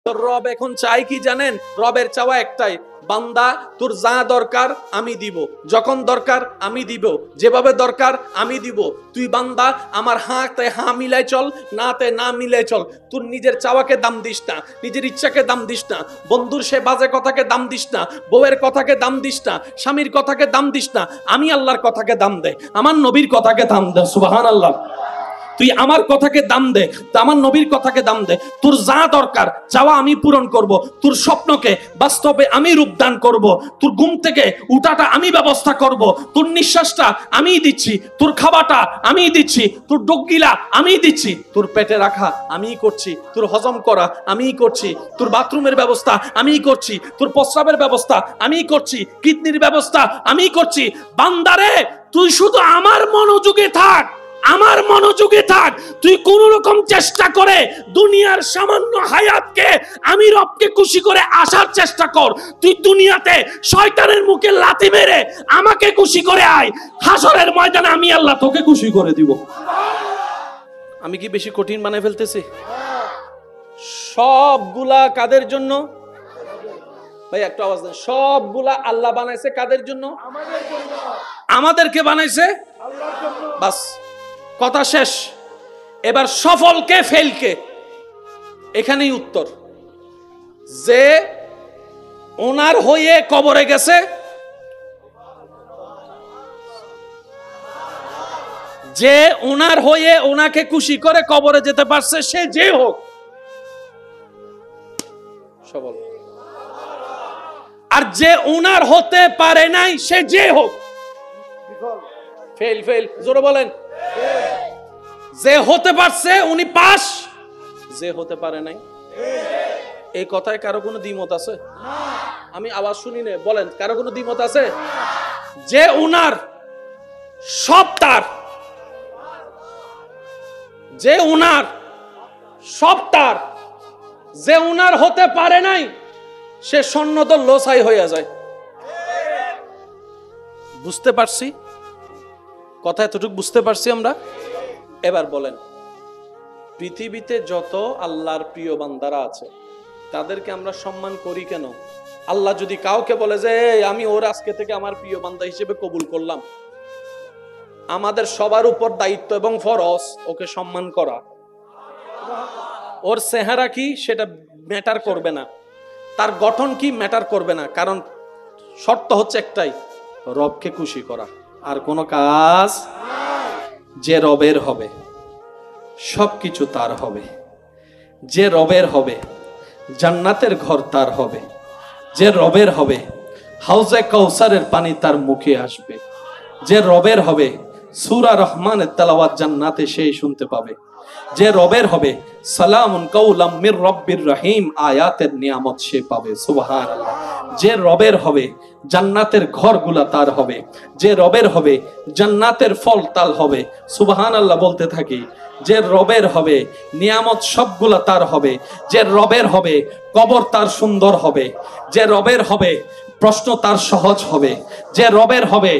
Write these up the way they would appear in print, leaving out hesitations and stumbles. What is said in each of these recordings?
তো রব এখন চাই কি জানেন? রবের চাওয়া একটাই, বান্দা তোর যা দরকার আমি দিব, যখন দরকার আমি দিব, যেভাবে দরকার আমি দিব। তুই বান্দা আমার হাতে হা মিলাই চল, নাতে না মিলাই চল। তোর নিজের চাওয়াকে দাম দিস না, নিজের ইচ্ছাকে দাম দিস না, বন্ধুর সে বাজে কথাকে দাম দিস না, বউয়ের কথাকে দাম দিস না, স্বামীর কথাকে দাম দিস না। আমি আল্লাহর কথাকে দাম দে, আমার নবীর কথাকে দাম দে। সুবহানাল্লাহ। তুই আমার কথাকে দাম দে, আমার নবীর কথাকে দাম দে। তোর যা দরকার চাওয়া আমি পূরণ করব, তোর স্বপ্নকে বাস্তবে আমি রূপদান করব, তোর ঘুম থেকে উঠাটা আমি ব্যবস্থা করব, তোর নিঃশ্বাসটা আমি দিচ্ছি, তোর খাবারটা আমি দিচ্ছি, তোর ডগিলা আমি দিচ্ছি, তোর পেটে রাখা আমি করছি, তোর হজম করা আমি করছি, তোর বাথরুমের ব্যবস্থা আমি করছি, তোর প্রস্রাবের ব্যবস্থা আমি করছি, কিডনির ব্যবস্থা আমি করছি। বান্দারে তুই শুধু আমার মনোযোগে থাক, আমার মনোযোগে থাক। তুই কোন রকম চেষ্টা করে দুনিয়ার সামান্য হায়াতকে আমি রবকে খুশি করে আসার চেষ্টা কর। তুই দুনিয়াতে শয়তানের মুখে লাথি মেরে আমাকে খুশি করে আয়, হাসরের ময়দানে আমি আল্লাহ তোকে খুশি করে দিব। আমি কি বেশি কঠিন বানায় ফেলতেছি? সবগুলা কাদের জন্য ভাই? একটু আওয়াজ দেন। সবগুলা আল্লাহ বানাইছে কাদের জন্য? আমাদেরকে বানাইছে আল্লাহর জন্য। বাস, কথা শেষ। এবার সফলকে ফেলকে, এখানেই উত্তর। যে ওনার হয়ে কবরে গেছে, যে ওনার হয়ে ওনাকে খুশি করে কবরে যেতে পারছে, সে যে হোক সফল। আর যে ওনার হতে পারে নাই, সে যে হোক ফেল। ফেল জোরে বলেন। যে হতে পারছে উনি পাস, যে হতে পারে নাই। এই কথায় কারো কোনো দ্বিমত আছে? আমি আওয়াজ শুনি না, বলেন কারো কোনো দ্বিমত আছে? যে উনার সব তার, যে উনার সব তার, যে উনার হতে পারে নাই, সে সন্ন্যত লোসাই হয়ে যায়। বুঝতে পারছি কথা? এতটুকু বুঝতে পারছি আমরা? এবার বলেন, পৃথিবীতে যত আল্লাহর প্রিয় বান্দারা আছে তাদেরকে আমরা সম্মান করি কেন? আল্লাহ যদি কাউকে বলে যে আমি ওর আজকে থেকে আমার প্রিয় বান্দা হিসেবে কবুল করলাম, আমাদের সবার উপর দায়িত্ব এবং ফরজ ওকে সম্মান করা। ওর চেহারা কি সেটা ম্যাটার করবে না, তার গঠন কি ম্যাটার করবে না, কারণ শর্ত হচ্ছে একটাই, রবকে খুশি করা। আর কোনো কাজ। যে রবের হবে সবকিছু তার হবে, যে রবের হবে জান্নাতের ঘর তার হবে, যে রবের হবে হাউজে কাউসারের পানি তার মুখে আসবে, যে রবের হবে সূরা রহমানের তেলাওয়াত জান্নাতে সেই শুনতে পাবে, যে রবের হবে সালামুন কাউলাম মির রব্বির রহিম আয়াতের নিয়ামত সে পাবে। সুবহানাল্লাহ। যে রবের হবে জান্নাতের ঘরগুলা তার হবে, যে রবের হবে জান্নাতের ফল তাল হবে। সুবহানাল্লাহ বলতে থাকি। যে রবের হবে নিয়ামত সবগুলা তার হবে, যে রবের হবে কবর তার সুন্দর হবে, যে রবের হবে প্রশ্ন তার সহজ হবে, যে রবের হবে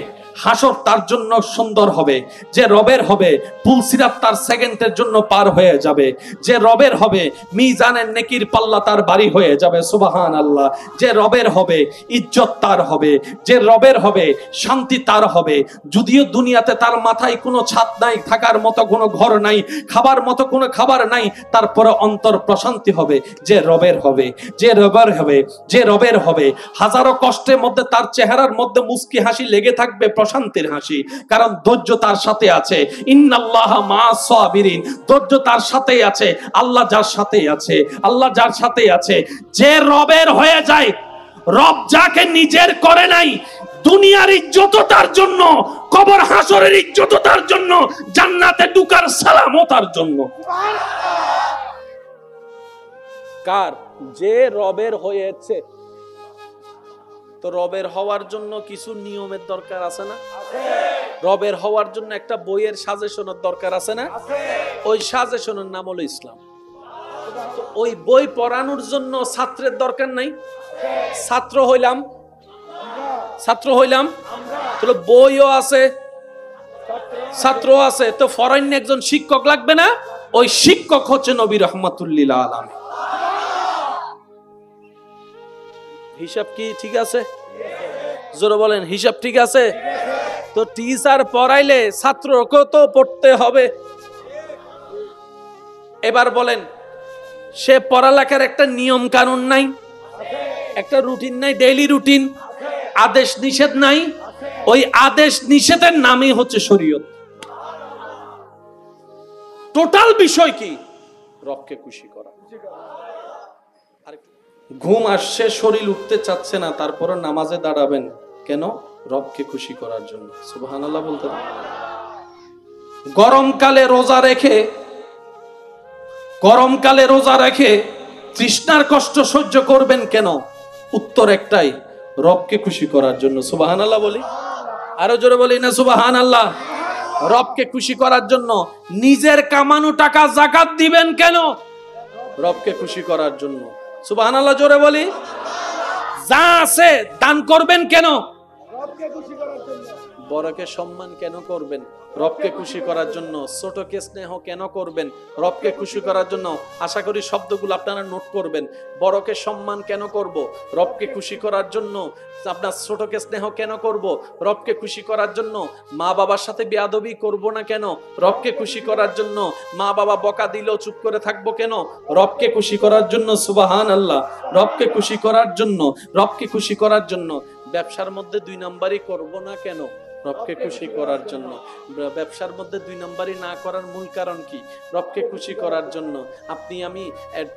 হাসর তার জন্য সুন্দর হবে, যে রবের হবে পুলসিরাত তার সেকেন্ডের জন্য পার হয়ে যাবে, যে রবের হবে মিজানের নেকির পাল্লা তার বাড়ি হয়ে যাবে। সুবহানাল্লাহ। যে রবের হবে ইজ্জত তার হবে, যে রবের হবে শান্তি তার হবে। যদিও দুনিয়াতে তার মাথায় কোনো ছাদ নাই, থাকার মতো কোনো ঘর নাই, খাবার মতো কোনো খাবার নাই, তারপরে অন্তর প্রশান্তি হবে। যে রবের হবে, যে রবের হবে, যে রবের হবে হাজারো কষ্টের মধ্যে তার চেহারার মধ্যে মুস্কি হাসি লেগে থাকবে, শান্তির হাসি, কারণ ধৈর্য তার সাথে আছে। ইন্নাল্লাহা মা'আস সাবিরিন, ধৈর্য তার সাথেই আছে। আল্লাহ যার সাথেই আছে, আল্লাহ যার সাথেই আছে। যে রবের হয়ে যায়, রব যাকে নিজের করে নাই, দুনিয়ার ইজ্জত তার জন্য, কবর হাসরের ইজ্জত তার জন্য, জান্নাতে ঢুকার সালামও তার জন্য। কার? যে রবের হয়েছে। তো রবের হওয়ার জন্য কিছু নিয়মের দরকার আছে না? রবের হওয়ার জন্য একটা বইয়ের সাজেশনের দরকার আছে না? ওই সাজেশনের নাম হলো ইসলাম। তো ওই বই পড়ানোর জন্য ছাত্রের দরকার নাই? ছাত্র হইলাম, ছাত্র হইলাম, তো বইও আছে, ছাত্র আছে, তো ফরেন একজন শিক্ষক লাগবে না? ওই শিক্ষক হচ্ছে নবী রাহমাতুল লিল আলামিন। হিসাব কি ঠিক আছে? জোরে বলেন, হিসাব ঠিক আছে? তো টিচার পড়াইলে ছাত্রকেও তো পড়তে হবে। এবার বলেন, সে পড়ালেখার একটা নিয়ম কানুন নাই, একটা রুটিন নাই, ডেইলি রুটিন, আদেশ নিষেধ নাই। ওই আদেশ নিষেধের নামই হচ্ছে শরীয়ত। টোটাল বিষয় কি? রবকে খুশি করা। ঘুম আসছে, শরীর উঠতে চাচ্ছে না, তারপরে নামাজে দাঁড়াবেন কেন? রবকে খুশি করার জন্য। সুবহানাল্লাহ বলতে হবে। গরমকালে রোজা রেখে তৃষ্ণার কষ্ট সহ্য করবেন কেন? উত্তর একটাই, রবকে খুশি করার জন্য। সুবহানাল্লাহ বলি, আরো জোরে বলি না সুবহানাল্লাহ। রবকে খুশি করার জন্য। নিজের কামানো টাকা যাকাত দিবেন কেন? রবকে খুশি করার জন্য। সুবহানাল্লাহ জোরে বলি। যা আছে দান করবেন কেন? রবকে খুশি করার জন্য। বড়কে সম্মান কেন করবেন? রবকে খুশি করার জন্য। ছোটকে স্নেহ কেন করবেন? রবকে খুশি করার জন্য। আশা করি শব্দগুলো আপনারা নোট করবেন। বড়কে সম্মান কেন করব? রবকে খুশি করার জন্য। আপনার ছোটকে স্নেহ কেন করব? রবকে খুশি করার জন্য। মা বাবার সাথে বেয়াদবি করব না কেন? রবকে খুশি করার জন্য। মা বাবা বকা দিলেও চুপ করে থাকবো কেন? রবকে খুশি করার জন্য। সুবহানাল্লাহ। রবকে খুশি করার জন্য, রবকে খুশি করার জন্য। ব্যবসার মধ্যে 2 নাম্বারই করব না কেন? রবকে খুশি করার জন্য। ব্যবসার মধ্যে 2 নাম্বারই না করার মূল কারণ কি? রবকে খুশি করার জন্য। আমি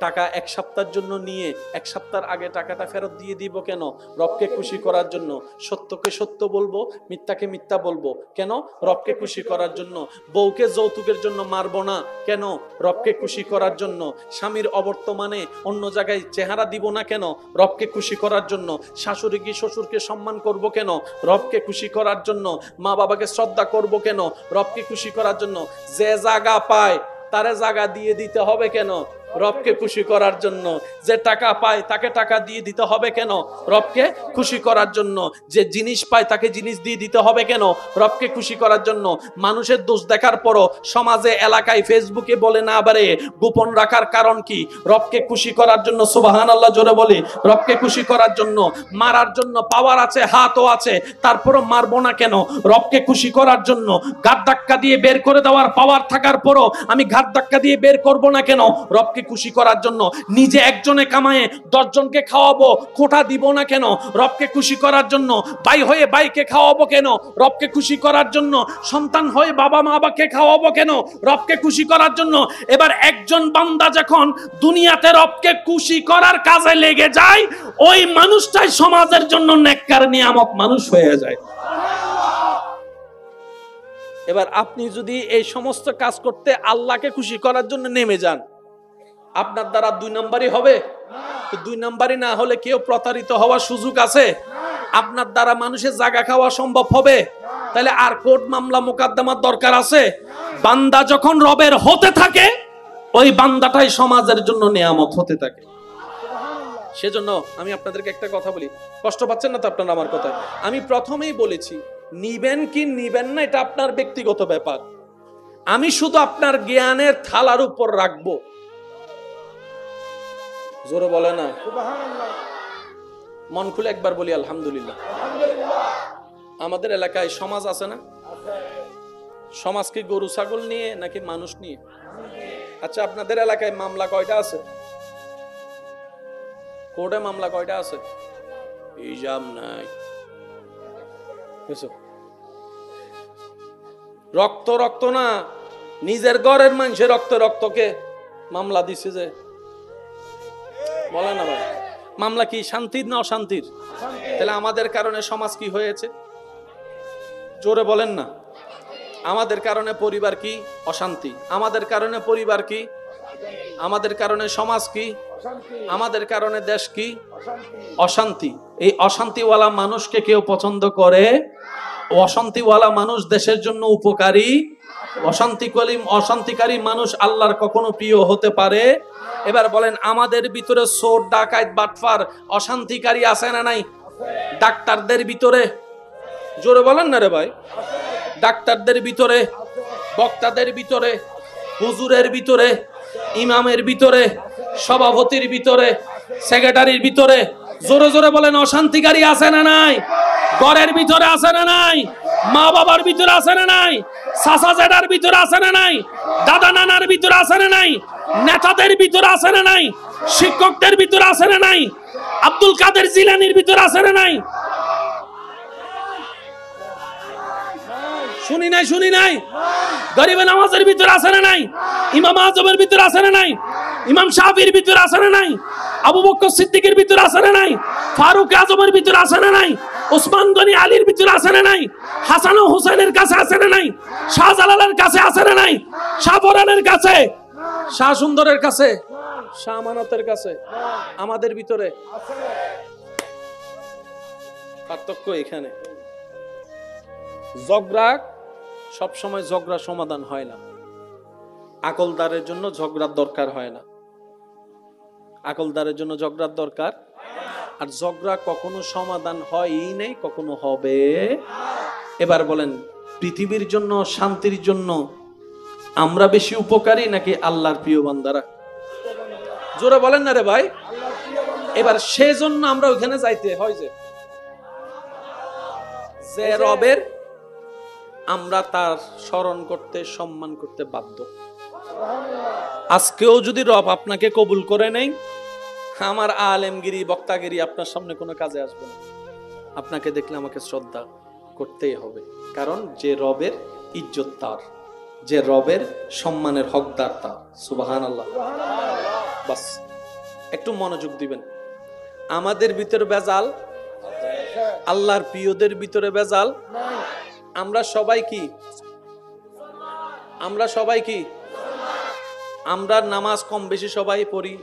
টাকা 1 সপ্তাহের জন্য নিয়ে 1 সপ্তাহের আগে টাকাটা ফেরত দিয়ে দিব কেন? রবকে খুশি করার জন্য। সত্যকে সত্য বলবো, মিথ্যাকে মিথ্যা বলবো কেন? রবকে খুশি করার জন্য। বউকে যৌতুকের জন্য মারবো না কেন? রবকে খুশি করার জন্য। স্বামীর অবর্তমানে অন্য জায়গায় চেহারা দিব না কেন? রবকে খুশি করার জন্য। শাশুড়ি শ্বশুরকে সম্মান করব কেন? রবকে খুশি করার জন্য। মা বাবাকে শ্রদ্ধা করব কেন? রবকে খুশি করার জন্য। যে জায়গা পায় তারে জায়গা দিয়ে দিতে হবে কেন? রবকে খুশি করার জন্য। যে টাকা পায় তাকে টাকা দিয়ে দিতে হবে কেন? রবকে খুশি করার জন্য। যে জিনিস পায় তাকে জিনিস দিয়ে দিতে হবে কেন? রবকে খুশি করার জন্য। মানুষের দোষ দেখার পরও সমাজে, এলাকায়, ফেসবুকে বলে না পারে গোপন রাখার কারণ কি? রবকে খুশি করার জন্য। সুবহানাল্লাহ জোরে বলি। রবকে খুশি করার জন্য। মারার জন্য পাওয়ার আছে, হাতও আছে, তারপরও মারবো না কেন? রবকে খুশি করার জন্য। ঘাট ধাক্কা দিয়ে বের করে দেওয়ার পাওয়ার থাকার পরও আমি ঘাট ধাক্কা দিয়ে বের করব না কেন? রবকে খুশি করার জন্য। নিজে একজনে কামায়ে 10 জনকে খাওয়াবো, কোটা দিব না কেন? রবকে খুশি করার জন্য। ভাই হয়ে ভাইকে খাওয়াবো কেন? রবকে খুশি করার জন্য। সন্তান হয়ে বাবা মা বাবাকে খাওয়াবো কেন? রবকে খুশি করার জন্য। এবার একজন বান্দা যখন দুনিয়াতে রবকে খুশি করার কাজে লেগে যায়, ওই মানুষটাই সমাজের জন্য নেককার নিয়ামত মানুষ হয়ে যায়। এবার আপনি যদি এই সমস্ত কাজ করতে আল্লাহকে খুশি করার জন্য নেমে যান, আপনার দ্বারা 2 নাম্বারই হবে? তো 2 নাম্বারই না হলে কেউ প্রতারিত হওয়ার সুযোগ আছে? আপনার দ্বারা মানুষের জায়গা খাওয়া সম্ভব হবে? তাহলে আর কোর্ট মামলা মোকদ্দমার দরকার আছে? বান্দা যখন রবের হতে থাকে, ওই বান্দাটাই সমাজের জন্য নিয়ামত হতে থাকে। সেজন্য আমি আপনাদেরকে একটা কথা বলি, কষ্ট পাচ্ছেন না তো আপনারা আমার কথায়? আমি প্রথমেই বলেছি, নিবেন কি নিবেন না এটা আপনার ব্যক্তিগত ব্যাপার। আমি শুধু আপনার জ্ঞানের থালার উপর রাখবো। জোরে বলে না সুবহানাল্লাহ। মন খুলে একবার বলি আলহামদুলিল্লাহ। আমাদের এলাকায় সমাজ আছে না? সমাজ কি গরু ছাগল নিয়ে নাকি মানুষ নিয়ে? আচ্ছা, আপনাদের এলাকায় মামলা কয়টা আছে? কোর্টে মামলা কয়টা আছে? হিসাব নাই। রক্ত রক্ত না, নিজের ঘরের মানুষের রক্তকে মামলা দিছে যে, বলে না ভাই? মামলা কি শান্তির না অশান্তির? তাহলে আমাদের কারণে সমাজ কি হয়েছে? জোরে বলেন না। আমাদের কারণে পরিবার কি? অশান্তি। আমাদের কারণে পরিবার কি? আমাদের কারণে সমাজ কি? আমাদের কারণে দেশ কি? অশান্তি। এই অশান্তিওয়ালা মানুষকে কেউ পছন্দ করে? অশান্তিওয়ালা মানুষ দেশের জন্য উপকারী? অশান্তিকারী মানুষ আল্লাহর কখনো প্রিয় হতে পারে? এবার বলেন, আমাদের ভিতরে চোর ডাকাত বাটফার অশান্তিকারী আছে না নাই? ডাক্তারদের ভিতরে, জোরে বলেন না রে ভাই, ডাক্তারদের ভিতরে, বক্তাদের ভিতরে, হুজুরের ভিতরে, ইমামের ভিতরে, সভাপতির ভিতরে, সেক্রেটারির ভিতরে, জোরে জোরে বলেন, অশান্তিকারী আছে না নাই? ঘরের ভিতরে আছে না নাই? মা বাবার ভিতরে আছে না নাই? চাচা জেঠার ভিতরে আছে না নাই? দাদা নানার ভিতরে আছে না নাই? নেতাদের ভিতরে আছে না নাই? শিক্ষকদের ভিতরে আছে না নাই? আব্দুল কাদের জিলানির ভিতরে আছে না নাই? শুনি নাই, শুনি নাই। গরিবে নামাজের ভিতরে আছে না নাই? ইমাম আজমের ভিতরে আছে না নাই? ইমাম শাফির ভিতরে আছে না নাই? আবু বকর সিদ্দিকের ভিতরে আছে না নাই? ফারুক আজমের ভিতরে আছে না নাই? ওসমান গনি আলীর ভিতরে আছে না নাই? হাসান ও হুসাইনের কাছে আছে না নাই? শাহজালালের কাছে আছে না নাই? শাহপরানের কাছে, শাহ সুন্দরের কাছে, শাহ আমানতের কাছে, আমাদের ভিতরে পার্থক্য এখানে। ঝগড়া সবসময় ঝগড়া সমাধান হয় না। আকলদারের জন্য ঝগড়ার দরকার হয় না। আকলদারের জন্য ঝগড়ার দরকার, আর ঝগড়া কখনো সমাধান হয়ই নেই, কখনো হবে। এবার বলেন, পৃথিবীর জন্য, শান্তির জন্য আমরা বেশি উপকারী নাকি আল্লাহর প্রিয় বান্দারা? জোরে বলেন না রে ভাই। এবার সেজন্য আমরা ওইখানে যাইতে হয় যে রবের আমরা তার স্মরণ করতে, সম্মান করতে বাধ্য। আজকেও যদি রব আপনাকে কবুল করে নেই, আমার আলেমগিরি, বক্তাগিরি আপনার সামনে কোনো কাজে আসবে না। আপনাকে দেখলে আমাকে শ্রদ্ধা করতেই হবে, কারণ যে রবের ইজ্জত তার, যে রবের সম্মানের হকদার তার। সুবহানাল্লাহ। বাস একটু মনোযোগ দিবেন। আমাদের ভিতরে বেজাল, আল্লাহর প্রিয়দের ভিতরে বেজাল। আমরা সবাই কি? আমরা সবাই কি? আমরা নামাজ কম বেশি সবাই পড়ি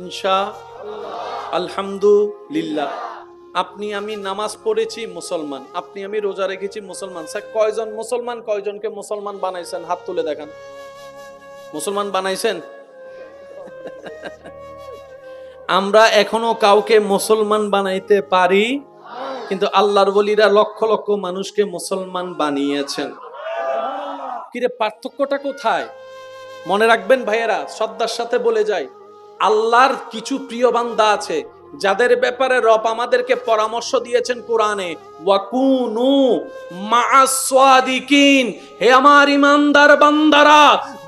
ইনশাআল্লাহ, আলহামদুলিল্লাহ। আপনি আমি নামাজ পড়েছি মুসলমান, আপনি আমি রোজা রেখেছি মুসলমান। স্যার কয়জন মুসলমান, কয়জনকে মুসলমান বানাইছেন? হাত তুলে দেখান। মুসলমান বানাইছেন? আমরা এখনো কাউকে মুসলমান বানাইতে পারি, কিন্তু আল্লাহর ওলিরা লক্ষ লক্ষ মানুষকে মুসলমান বানিয়েছেন। কিরে, পার্থক্যটা কোথায়? মনে রাখবেন ভাইয়েরা, শ্রদ্ধার সাথে বলে যাই, আল্লাহর কিছু প্রিয় বান্দা আছে যাদের ব্যাপারে রব আমাদেরকে পরামর্শ দিয়েছেন কোরআনে, ওয়াকুনু মা'আস সাদিকিন। হে আমার ইমানদার বান্দারা,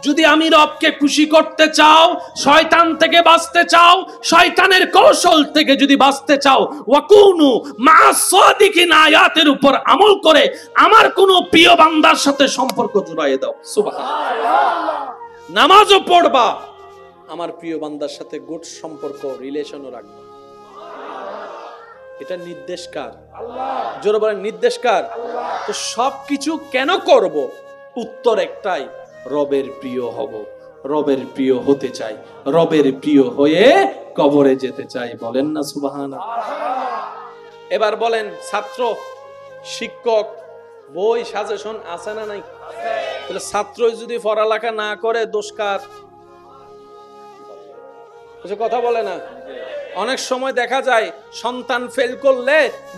যদি আমি রবকে খুশি করতে চাও, শয়তান থেকে বাঁচতে চাও, শয়তানের কৌশল থেকে যদি বাঁচতে চাও, ওয়াকুনু মা'আস সাদিকিন আয়াতের উপর আমল করে আমার কোন প্রিয় বান্দার সাথে সম্পর্ক জুড়াইয়ে দাও। সুবহানাল্লাহ। নামাজও পড়বা, আমার প্রিয় বান্দার সাথে গুড সম্পর্ক, রিলেশনও রাখবা। এটা নির্দেশ কার? আল্লাহ। জোরে বলেন, নির্দেশ কার? আল্লাহ। তো সবকিছু কেন করব? উত্তর একটাই, রবের প্রিয় হব, রবের প্রিয় হতে চাই, রবের প্রিয় হয়ে কবরে যেতে চাই। বলেন না সুবহানাল্লাহ। এবার বলেন, ছাত্র, শিক্ষক, বই, সাজেশন আছে না নাই? তাহলে ছাত্রই যদি পড়ালেখা না করে, দোষ কার? কথা বলে না। অনেক সময় দেখা যায় সন্তান ফেল করলে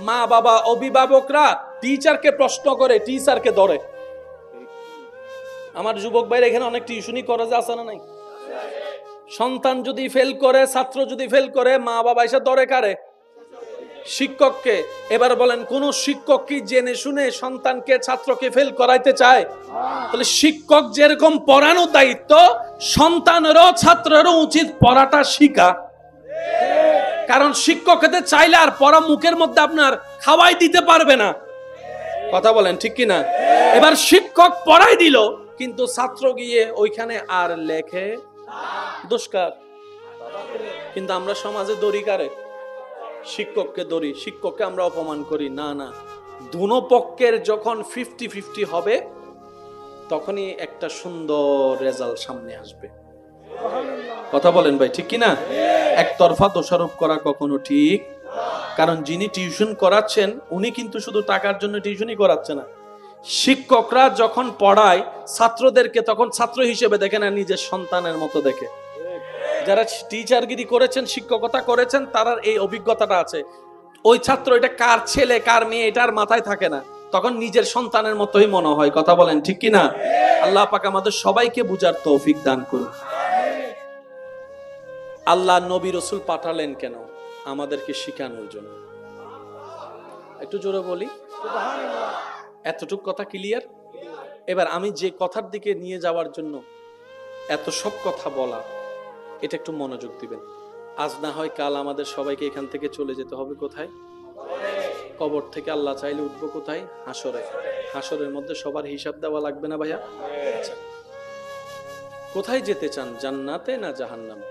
মা বাবা, অভিভাবকরা টিচারকে প্রশ্ন করে, টিচারকে ধরে। আমার যুবক ভাইরা এখানে অনেক টিউশনি করে, যে আছে না নাই? সন্তান যদি ফেল করে, ছাত্র যদি ফেল করে, মা বাবা এসে ধরে কারে? শিক্ষককে। এবার বলেন, কোন শিক্ষক কি জেনে শুনে সন্তানকে, ছাত্রকে ফেল করাইতে চায়? তাহলে শিক্ষক যেরকম পড়ানোর দায়িত্ব, সন্তানেরও ছাত্রেরও উচিত পড়াটা শিখা। কারণ শিক্ষকদের চাইলে আর পড়া মুখের মধ্যে আপনার খাওয়াই দিতে পারবে না। কথা বলেন ঠিক কিনা? এবার শিক্ষক পড়াই দিল, কিন্তু ছাত্র গিয়ে ওইখানে আর লেখে, দোষকার। কিন্তু আমরা সমাজে দড়ি কারে? শিক্ষককে দড়ি, শিক্ষককে আমরা অপমান করি। না না, দুনো পক্ষের যখন 50-50 হবে, তখনই একটা সুন্দর রেজাল্ট সামনে আসবে। কথা বলেন ভাই, ঠিক কিনা? একতরফা দোষারোপ করা কখনো ঠিক, কারণ যিনি টিউশন করাচ্ছেন উনি কিন্তু শুধু টাকার জন্য টিউশনই করাচ্ছে না। শিক্ষকরা যখন পড়ায় ছাত্রদেরকে, তখন ছাত্র হিসেবে দেখে না, নিজের সন্তানের মতো দেখে। যারা টিচারগিরি করেছেন, শিক্ষকতা করেছেন, তার এই অভিজ্ঞতাটা আছে। ওই ছাত্র এটা কার ছেলে, কার মেয়ে, এটার মাথায় থাকে না, তখন নিজের সন্তানের মতোই মনে হয়। কথা বলেন ঠিক কিনা? আল্লাহ পাক আমাদের সবাইকে বুঝার তৌফিক দান করুন। আল্লাহ নবী রাসূল পাঠালেন কেন? আমাদেরকে শিখানোর জন্য। একটু জোরে বলি, এতটুক কথা ক্লিয়ার? এবার আমি যে কথার দিকে নিয়ে যাওয়ার জন্য এত সব কথা বলা, এটা একটু মনোযোগ দিবেন। আজ না হয় কাল আমাদের সবাইকে এখান থেকে চলে যেতে হবে কোথায়? কবর থেকে আল্লাহ চাইলে উঠবো কোথায়? হাসরে। হাসরের মধ্যে সবার হিসাব দেওয়া লাগবে না ভাইয়া? আচ্ছা, কোথায় যেতে চান, জান্নাতে না জাহান্নামে?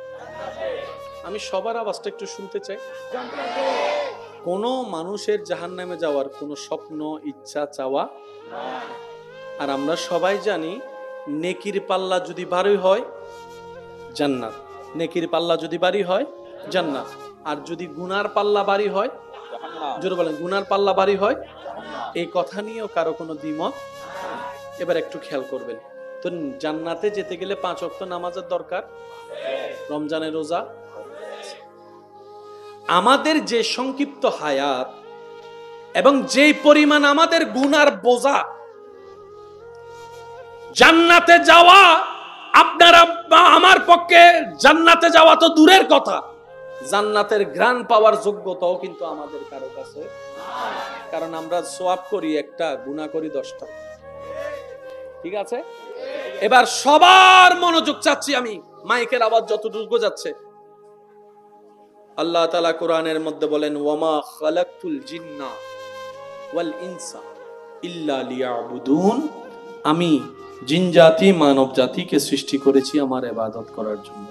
আমি সবার আওয়াজটা একটু শুনতে চাই। কোন মানুষের জাহান্নামে যাওয়ার কোন স্বপ্ন, ইচ্ছা, চাওয়া। আর আমরা সবাই জানি নেকির পাল্লা যদি ভারী হয় জান্নাত, নেকির পাল্লা যদি ভারী হয় জান্নাত, আর যদি গুনার পাল্লা ভারী হয়, জোরে বলেন, গুনার পাল্লা ভারী হয়। এই কথা নিয়েও কারো কোনো দ্বিমত। এবার একটু খেয়াল করবেন তো, জান্নাতে যেতে গেলে 5 ওয়াক্ত নামাজের দরকার, রমজানের রোজা। আমাদের যে সংক্ষিপ্ত হায়াত এবং যেই পরিমাণ আমাদের গুনার বোঝা, জান্নাতে যাওয়া, আপনারা আমার পক্ষে জান্নাতে যাওয়া তো দূরের কথা, জান্নাতের ঘ্রাণ পাওয়ার যোগ্যতাও কিন্তু আমাদের কারো কাছে, কারণ আমরা সওয়াব করি একটা, গুনাহ করি 10টা। ঠিক আছে? এবার সবার মনোযোগ চাচ্ছি আমি, মাইকের আওয়াজ যতটুকু যাচ্ছে। আল্লাহ তাআলা কোরআনের মধ্যে বলেন, ওয়ামা খালাকতুল জিন্না ওয়াল ইনসা ইল্লা লিয়াবুদুন, আমি জিন জাতি মানব জাতিকে সৃষ্টি করেছি আমার ইবাদত করার জন্য।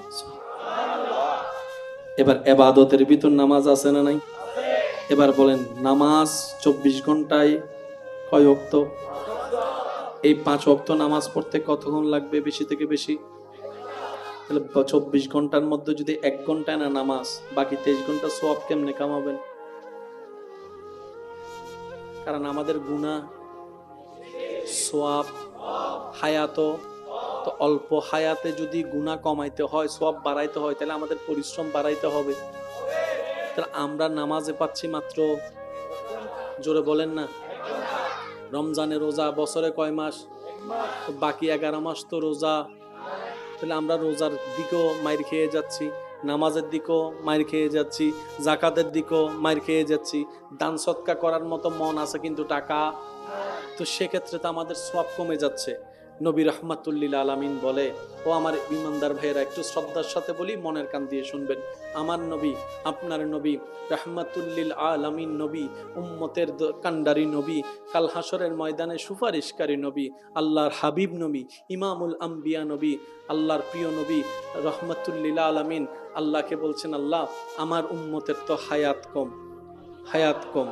এবার ইবাদতের ভিতর নামাজ আছে না নাই? এবার বলেন, নামাজ 24 ঘন্টায় কয় ওয়াক্ত? এই 5 ওয়াক্ত নামাজ পড়তে কতক্ষণ লাগবে বেশি থেকে বেশি? তাহলে 24 ঘন্টার মধ্যে যদি 1 ঘন্টায় না নামাজ, বাকি 23 ঘন্টা সওয়াব কেমনে কামাবেন? কারণ আমাদের গুনাহ, সওয়াব, হায়াত তো অল্প। হায়াতে যদি গুনাহ কমাইতে হয়, সওয়াব বাড়াইতে হয়, তাহলে আমাদের পরিশ্রম বাড়াইতে হবে। তাহলে আমরা নামাজে পাচ্ছি মাত্র, জোরে বলেন না, রমজানের রোজা বছরে কয় মাস? বাকি 11 মাস তো রোজা। তাহলে আমরা রোজার দিকেও মাইর খেয়ে যাচ্ছি, নামাজের দিকেও মাইর খেয়ে যাচ্ছি, যাকাতের দিকেও মাইর খেয়ে যাচ্ছি। দান সদকা করার মতো মন আছে কিন্তু টাকা, তো সেক্ষেত্রে তো আমাদের সওয়াব কমে যাচ্ছে। নবী রাহমাতুল লিল আলামিন বলে, ও আমার ঈমানদার ভাইয়েরা, একটু শ্রদ্ধার সাথে বলি, মনের কান দিয়ে শুনবেন। আমার নবী, আপনার নবী, রাহমাতুল লিল আলামিন নবী, উম্মতের কান্ডারি নবী, কাল হাসরের ময়দানে সুপারিশকারী নবী, আল্লাহর হাবিব নবী, ইমামুল আম্বিয়া নবী, আল্লাহর প্রিয় নবী রাহমাতুল লিল আলামিন আল্লাহকে বলছেন, আল্লাহ আমার উম্মতের তো হায়াত কম, হায়াত কম,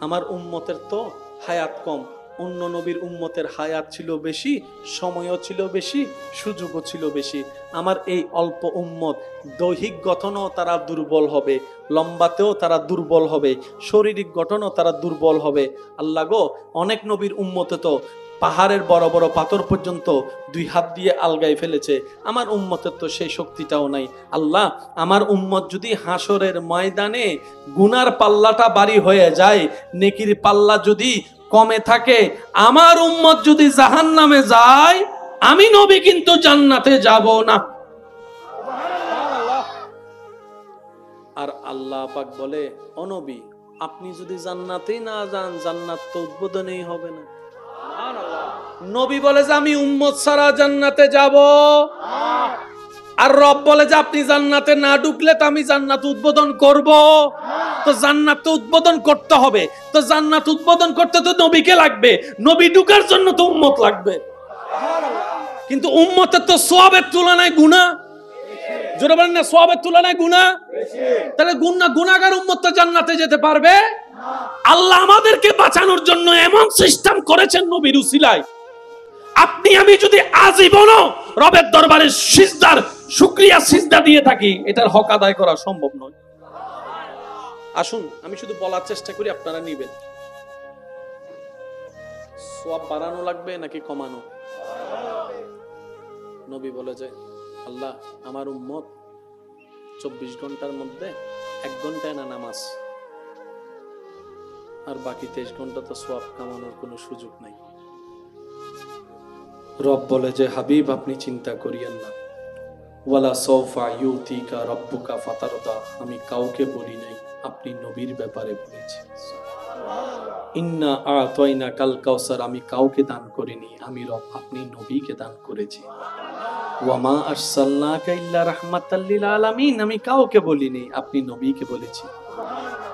আমার উম্মতের তো হায়াত কম। অন্য নবীর উম্মতের হায়াত ছিল বেশি, সময়ও ছিল বেশি, সুযোগও ছিল বেশি। আমার এই অল্প উম্মত, দৈহিক গঠনও তারা দুর্বল হবে, লম্বাতেও তারা দুর্বল হবে, শারীরিক গঠনও তারা দুর্বল হবে। আল্লাহ গো, অনেক নবীর উম্মতে তো পাহাড়ের বড় বড় পাথর পর্যন্ত 2 হাত দিয়ে আলগাই ফেলেছে, আমার উম্মতের তো সেই শক্তিটাও নাই। আল্লাহ, আমার উম্মত যদি হাসরের ময়দানে গুনার পাল্লাটা ভারী হয়ে যায়, নেকির পাল্লা যদি কমে থাকে, আমার উম্মত যদি জাহান্নামে যায়, আমি নবী কিন্তু জান্নাতে যাব না। আর আল্লাহ পাক বলে, ও নবী, আপনি যদি জান্নাতেই না যান, জান্নাত তো উদ্বোধনই হবে না। নবী বলে যে আমি উম্মত ছাড়া জান্নাতে যাব, আর রব বলে যে আপনি জান্নাতে না ঢুকলে তো আমি জান্নাত উদ্বোধন করব। তো জান্নাত তো উদ্বোধন করতে হবে, তো জান্নাত উদ্বোধন করতে তো নবীকে লাগবে, নবী ঢুকার জন্য তো উম্মত লাগবে। কিন্তু উম্মতের তো সওয়াবের তুলনায় গুনাহ, জোরে বলেন না, সওয়াবের তুলনায় গুনাহ বেশি। তাহলে গুনাহগার উম্মত তো জান্নাতে যেতে পারবে না। আল্লাহ আমাদেরকে বাঁচানোর জন্য এমন সিস্টেম করেছেন নবীর উসিলায়, আপনি আমি যদি আজীবনও রবের দরবারে সিজদার শুকরিয়া সিজদা দিয়ে থাকি, এটার হক আদায় করা সম্ভব নয়। আসুন আমি শুধু বলার চেষ্টা করি, আপনারা নিবেন। সওয়াব বাড়ানো লাগবে নাকি কমানো? নবী বলে যে, আল্লাহ আমার উম্মত 24 ঘন্টার মধ্যে 1 ঘন্টায় না নামাজ, আর বাকি 23 ঘন্টা তো সওয়াব কামানোর কোনো সুযোগ নাই। রব বলে যে, হাবিব আপনি চিন্তা করিয়েন না, ওয়ালা সাউফা ইউতিকা রাব্বুকা ফাতারদা, আমি কাউকে বলি নাই, আপনি নবীর ব্যাপারে বলেছি। ইন্না আতাইনা কাল কাউসার, আমি কাউকে দান করিনি, আমি রব আপনি নবীকে দান করেছি। ওয়ামা আরসালনাকা ইল্লা রাহমাতাল লিল আলামিন, আমি কাউকে বলিনি, আপনি নবীকে বলেছি।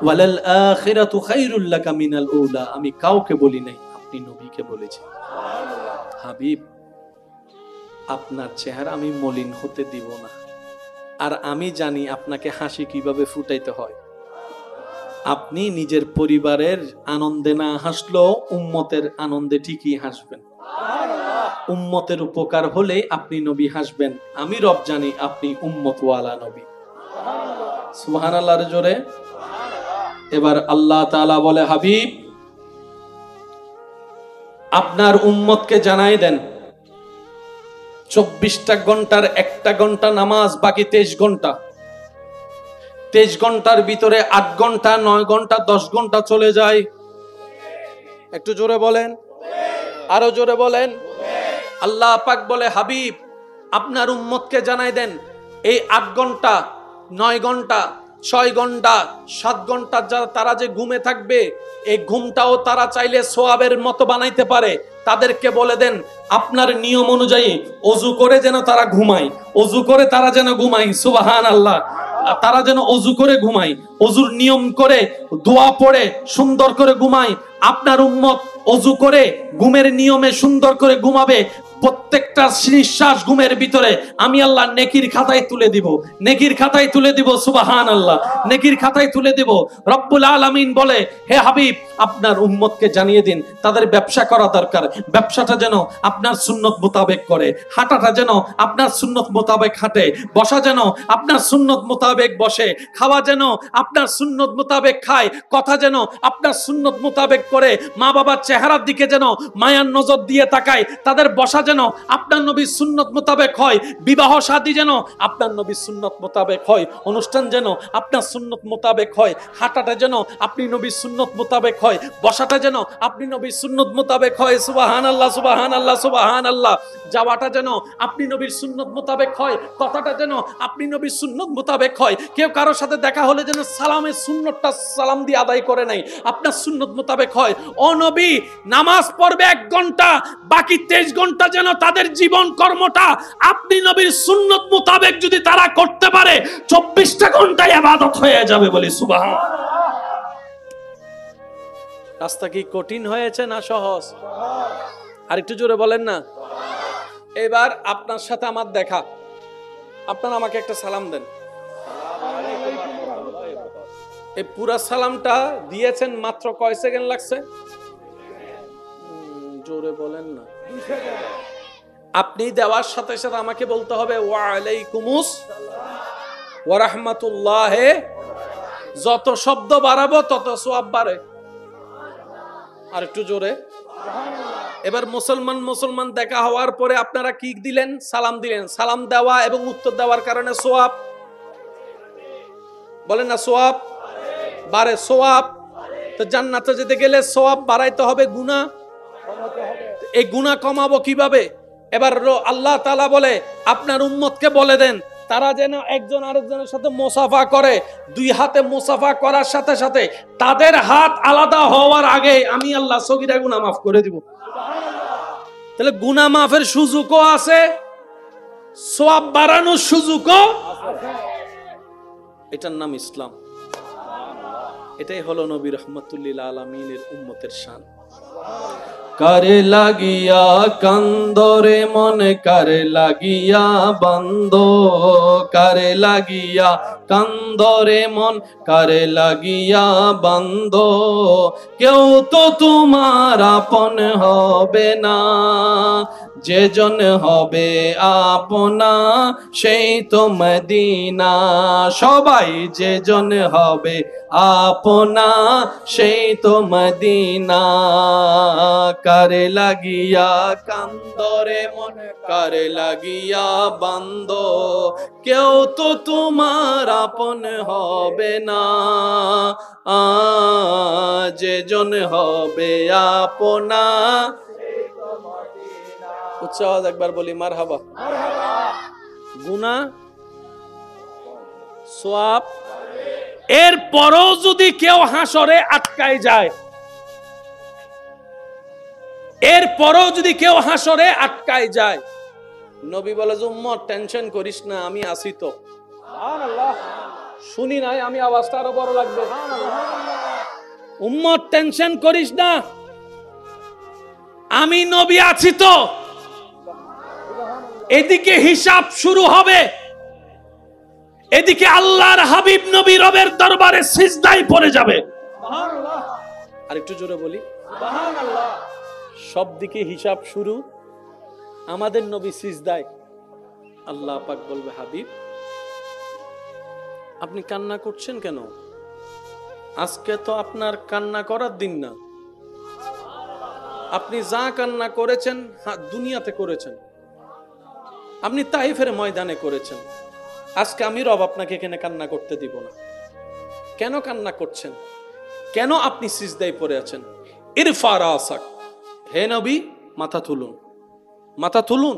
ওয়ালাল আখিরাতু খায়রুল লাকা মিনাল উলা, আমি কাউকে বলি নাই, আপনি নবীকে বলেছি। হাবিব, আপনার চেহারা আমি মলিন হতে দিব না, আর আমি জানি আপনাকে হাসি কিভাবে ফুটাইতে হয়। আপনি নিজের পরিবারের আনন্দে না হাসলেও উম্মতের আনন্দে ঠিকই হাসবেন। উম্মতের উপকার হলে আপনি নবী হাসবেন। আমি রব জানি আপনি উম্মতওয়ালা নবী। সুবহানাল্লাহর জোরে। এবার আল্লাহ তাআলা বলে, হাবিব আপনার উম্মতকে জানাই দেন 24টা ঘন্টার 1টা ঘন্টা নামাজ, বাকি 23 ঘন্টা। 23 ঘন্টার ভিতরে 8 ঘন্টা, 9 ঘন্টা, 10 ঘন্টা চলে যায়। একটু জোরে বলেন, আরো জোরে বলেন। আল্লাহ পাক বলে, হাবিব আপনার উম্মতকে জানাই দেন এই 8 ঘন্টা, 9 ঘন্টা, 6 ঘন্টা, 7 ঘন্টা যারা তারা যে ঘুমে থাকবে, এই ঘুমটাও তারা চাইলে সোয়াবের মতো বানাইতে পারে। তাদেরকে বলে দেন আপনার নিয়ম অনুযায়ী ওযু করে যেন তারা ঘুমায়, ওযু করে তারা যেন ঘুমায়। সুবহানাল্লাহ। তারা যেন ওযু করে ঘুমায়, ওযুর নিয়ম করে দোয়া পড়ে সুন্দর করে ঘুমায়। আপনার উম্মত ওযু করে ঘুমের নিয়মে সুন্দর করে ঘুমাবে। প্রত্যেকটা নিঃশ্বাস ঘুমের ভিতরে আমি আল্লাহ নেকির খাতায় তুলে দিব, নেকির খাতায় তুলে দিব। সুবহানাল্লাহ, নেকির খাতায় তুলে দিব। রব্বুল আলামিন বলে, হে হাবিব আপনার উম্মতকে জানিয়ে দিন তাদের ব্যবসা করা দরকার, ব্যবসাটা যেন আপনার সুন্নত মোতাবেক করে, হাঁটাটা যেন আপনার সুন্নত মোতাবেক হাঁটে, বসা যেন আপনার সুন্নত মোতাবেক বসে, খাওয়া যেন আপনার সুন্নত মোতাবেক খায়, কথা যেন আপনার সুন্নত মোতাবেক করে, মা বাবার চেহারার দিকে যেন মায়ার নজর দিয়ে তাকায়, তাদের বসা যেন আপনার নবীর সুন্নত মোতাবেক হয়, বিবাহ শাদী যেন আপনার নবীর সুন্নত মোতাবেক হয়, অনুষ্ঠান যেন আপনার সুন্নত মোতাবেক হয়, হাঁটাটা যেন আপনি নবীর সুন্নত মোতাবেক হয়, বসাটা যেন আপনি নবীর সুন্নত মোতাবেক হয়। সুবহানাল্লাহ, সুবহানাল্লাহ, সুবহানাল্লাহ। যাওয়াটা যেন আপনি নবীর সুন্নত মোতাবেক হয়, কথাটা যেন আপনি নবীর সুন্নত মোতাবেক হয়। কেউ কারোর সাথে দেখা হলে যেন সালামের সুন্নতটা সালাম দিয়ে আদায় করে নাই, আপনার সুন্নত মোতাবেক হয়। ও নবী নামাজ পড়বে 1 ঘন্টা, বাকি 23 ঘন্টা যেন তাদের জীবন কর্মটা আপনি নবীর সুন্নত মোতাবেক যদি তারা করতে পারে 24টা ঘন্টায় ইবাদত হয়ে যাবে। বলি সুবহান। রাস্তা কি কঠিন হয়েছে না সহজ? আর একটু জোরে বলেন না। এবার আপনার সাথে আমার দেখা, আপনারা আমাকে একটা সালাম দেন। এই পুরা সালামটা দিয়েছেন মাত্র কয় সেকেন্ড লাগছে? জোরে বলেন না। আপনি দেওয়ার সাথে সাথে আমাকে বলতে হবে ওয়া আলাইকুমুস ওয়া রাহমাতুল্লাহ। যত শব্দ বাড়াবো তত সওয়াব বাড়ে। আর একটু জোরে। এবার মুসলমান দেখা হওয়ার পরে আপনারা কি দিলেন? সালাম দিলেন। সালাম দেওয়া এবং উত্তর দেওয়ার কারণে সওয়াব, বলেন না সওয়াব বাড়ে। সওয়াব তো জান্নাতে যেতে গেলে সওয়াব বাড়াইতে হবে, গুনাহ এই গুনাহ কমাবো কিভাবে? এবার আল্লাহ তাআলা বলে আপনার উম্মতকে বলে দেন তারা যেন একজন আরেকজনের সাথে মুসাফা করে। 2 হাতে মুসাফা করার সাথে সাথে তাদের হাত আলাদা হওয়ার আগে আমি আল্লাহ সগীরা গুনাহ মাফ করে দিব। তাহলে গুনাহ মাফের সুযোগও আছে, সওয়াব বাড়ানোর সুযোগও আছে। এটার নাম ইসলাম। এটাই হলো নবী রাহমাতুল লিল আলামিনের উম্মতের শান। কারে লাগিয়া কান্দরে মন, কারে লাগিয়া বন্ধ, কারে লাগিয়া কান্দরে মন, কারে লাগিয়া বন্ধ, কেউ তো তোমার আপন হবে না, যেজন হবে আপনা সেই তো মদিনা। সবাই যেজন হবে আপনা সেই তো মদিনা। কারে লাগিয়া কান্দরে মন, কারে লাগিয়া বন্ধ, কেউ তো তোমার আপন হবে না, যেজন হবে আপনা। উচ্চ আওয়াজ একবার বলি মারহাবা। গুনাহ সওয়াব। এরপরও যদি কেউ হাসরে আটকায় যায়, এরপরও যদি কেউ হাসরে আটকায় যায়, নবী বলে যে উম্মত টেনশন করিস না, আমি আছি তো। সুবহানাল্লাহ। শুনি নাই আমি, আওয়াজটা আরো বড় লাগবে। উম্মত টেনশন করিস না, আমি নবী আছি তো। এদিকে হিসাব শুরু হবে, এদিকে আল্লাহর হাবিব নবী রবের দরবারে সিজদায় পড়ে যাবে। সুবহানাল্লাহ। আরেকটু জোরে বলি সুবহানাল্লাহ। সব দিকে হিসাব শুরু, আমাদের নবী সিজদায়। আল্লাহ পাক বলবে, হাবিব আপনি কান্না করছেন কেন? আজকে তো আপনার কান্না করার দিন না। আপনি যা কান্না করেছেন দুনিয়াতে করেছেন, আপনি তাইফের ময়দানে করেছেন। আজকে আমি রব আপনাকে এখানে কান্না করতে দিব না। কেন কান্না করছেন? কেন আপনি সিজদায় পড়ে আছেন? ইরফা রাসাক, হে নবী মাথা তুলুন, মাথা তুলুন।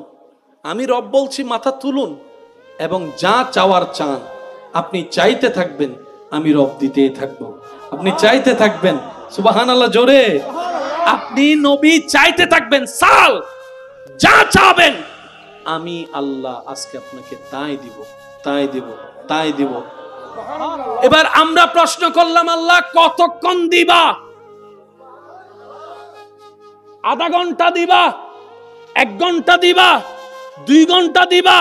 আমি রব বলছি মাথা তুলুন, এবং যা চাওয়ার চান। আপনি চাইতে থাকবেন, আমি রব দিতেই থাকবো। আপনি চাইতে থাকবেন, সুবহানাল্লাহ জোরে। আপনি নবী চাইতে থাকবেন, সাল যা চাবেন, আমি আল্লাহ আজকে আপনাকে তাই দিব, তাই দিব, তাই দিব। এবার আমরা প্রশ্ন করলাম, আল্লাহ কতক্ষণ দিবা? আধা ঘন্টা দিবা, 1 ঘন্টা দিবা, 2 ঘন্টা দিবা,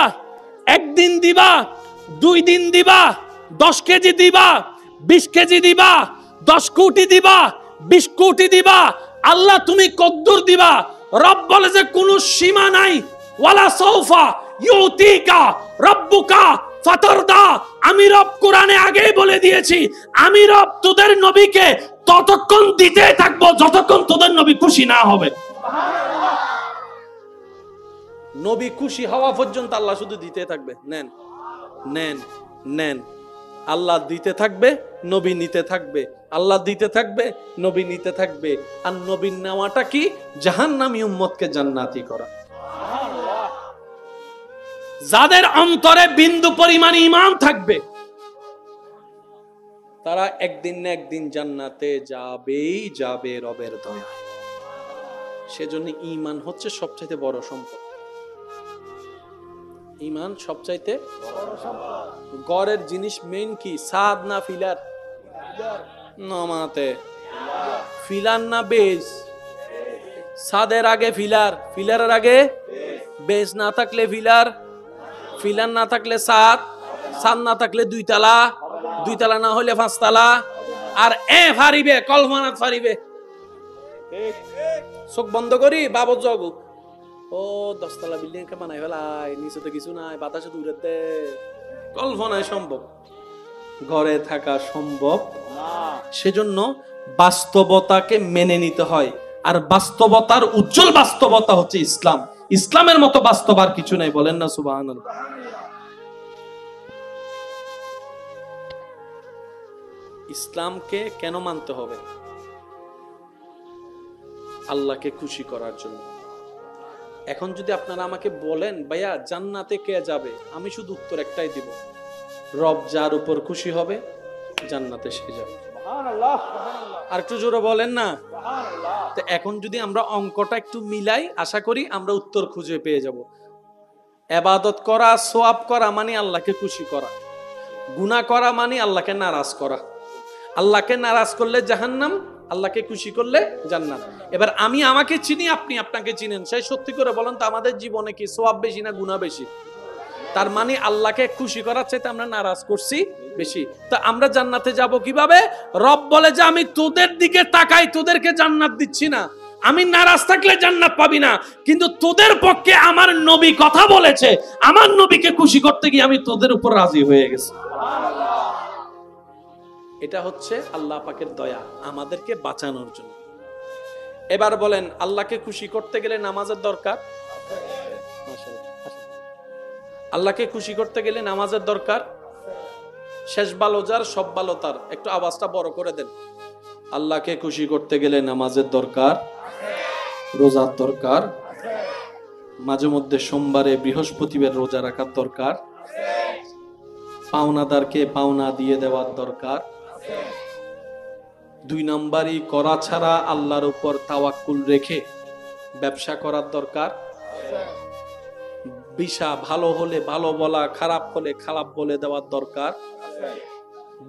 1 দিন দিবা, 2 দিন দিবা, 10 কেজি দিবা, 20 কেজি দিবা, 10 কোটি দিবা, 20 কোটি দিবা? আল্লাহ তুমি কদ্দুর দিবা? রব বলে যে কোনো সীমা নাই। ওয়ালা সাউফা ইউতিকা রাব্বুকা ফাতারদা। আমি রব কোরআনে আগেই বলে দিয়েছি, আমি রব তোদের নবীকে ততক্ষণ দিতে থাকবো যতক্ষণ তোদের নবী খুশি না হবে। নবী খুশি হওয়া পর্যন্ত আল্লাহ শুধু দিতে থাকবে। নেন নেন নেন, আল্লাহ দিতে থাকবে, নবী নিতে থাকবে। আল্লাহ দিতে থাকবে, নবী নিতে থাকবে। আর নবীর নেওয়াটা কি? জাহান্নামী উম্মতকে জান্নাতি করা। যাদের অন্তরে বিন্দু পরিমাণ ঈমান থাকবে, তারা একদিন না একদিন জান্নাতে যাবেই যাবে রবের দয়ায়। সেজন্য ঈমান হচ্ছে সবচাইতে বড় সম্পদ। ঈমান সবচাইতে বড় সম্পদ। গড়ের জিনিস মেইন কি? সাদ না ফিলার? নমাতে ফিলার না বেস? সাদের আগে ফিলার, ফিলারের আগে বেস। না থাকলে ফিলার, ফিলার না থাকলে সাদ, সাদ না থাকলে 2 তালা, 2 তালা না হলে 5 তালা। আর ফারিবে কল্পনা ফারিবে। চোখ বন্ধ করি বাবদ জগু, ও 10 তলা বিল্ডিং কে বানাই ফেলাই, নিচে তো কিছু নাই, বাতাসে দূরে দে। কল্পনায় সম্ভব, ঘরে থাকা সম্ভব না। সেজন্য বাস্তবতাকে মেনে নিতে হয়। আর বাস্তবতার উজ্জ্বল বাস্তবতা হচ্ছে ইসলাম। ইসলামের মতো বাস্তব আর কিছু নাই। বলেন না সুবহানাল্লাহ। ইসলামকে কেন মানতে হবে? আল্লাহকে খুশি করার জন্য। এখন যদি আপনারা আমাকে বলেন ভাইয়া জান্নাতে কে যাবে, আমি শুধু উত্তর একটাই দিব, রব যার উপর খুশি হবে জান্নাতে সে যাবে। সুবহানাল্লাহ। আর একটু জোরে বলেন না সুবহানাল্লাহ। তো এখন যদি আমরা অঙ্কটা একটু মিলাই, আশা করি আমরা উত্তর খুঁজে পেয়ে যাব। ইবাদত করা, সওয়াব করা মানে আল্লাহকে খুশি করা, গুনাহ করা মানে আল্লাহকে নারাজ করা। আল্লাহকে নারাজ করলে জাহান্নাম, আল্লাহকে খুশি করলে জান্নাত। এবার আমি আমাকে চিনি, আপনি আপনাকে চিনেন। সেই সত্যি করে বলেন তো, আমাদের জীবনে কি সওয়াব বেশি না গুনাহ বেশি? তার মানে আল্লাহকে খুশি করার চাইতে আমরা নারাজ করছি বেশি। তো আমরা জান্নাতে যাব কিভাবে? রব বলে যে আমি তোদের দিকে তাকাই, তোদেরকে জান্নাত দিচ্ছি না। আমি নারাজ থাকলে জান্নাত পাবি না, কিন্তু তোদের পক্ষে আমার নবী কথা বলেছে, আমার নবীকে খুশি করতে গিয়ে আমি তোদের উপর রাজি হয়ে গেছি। এটা হচ্ছে আল্লাহ পাকের দয়া আমাদেরকে বাঁচানোর জন্য। এবার বলেন, আল্লাহকে খুশি করতে গেলে নামাজের দরকার? আল্লাহকে খুশি করতে গেলে নামাজের দরকার। শেষ ভালো যার, সব ভালো তার। একটু আওয়াজটা বড় করে দেন। আল্লাহকে খুশি করতে গেলে নামাজের দরকার, রোজার দরকার, মাঝে মধ্যে সোমবারে বৃহস্পতিবার রোজা রাখার দরকার, পাওনাদারকে পাওনা দিয়ে দেওয়ার দরকার। 2 নাম্বারই করা ছাড়া আল্লাহর উপর তাওয়াক্কুল রেখে ব্যবসা করার দরকার। বিষা ভালো হলে ভালো বলা, খারাপ হলে খারাপ বলে দেওয়ার দরকার।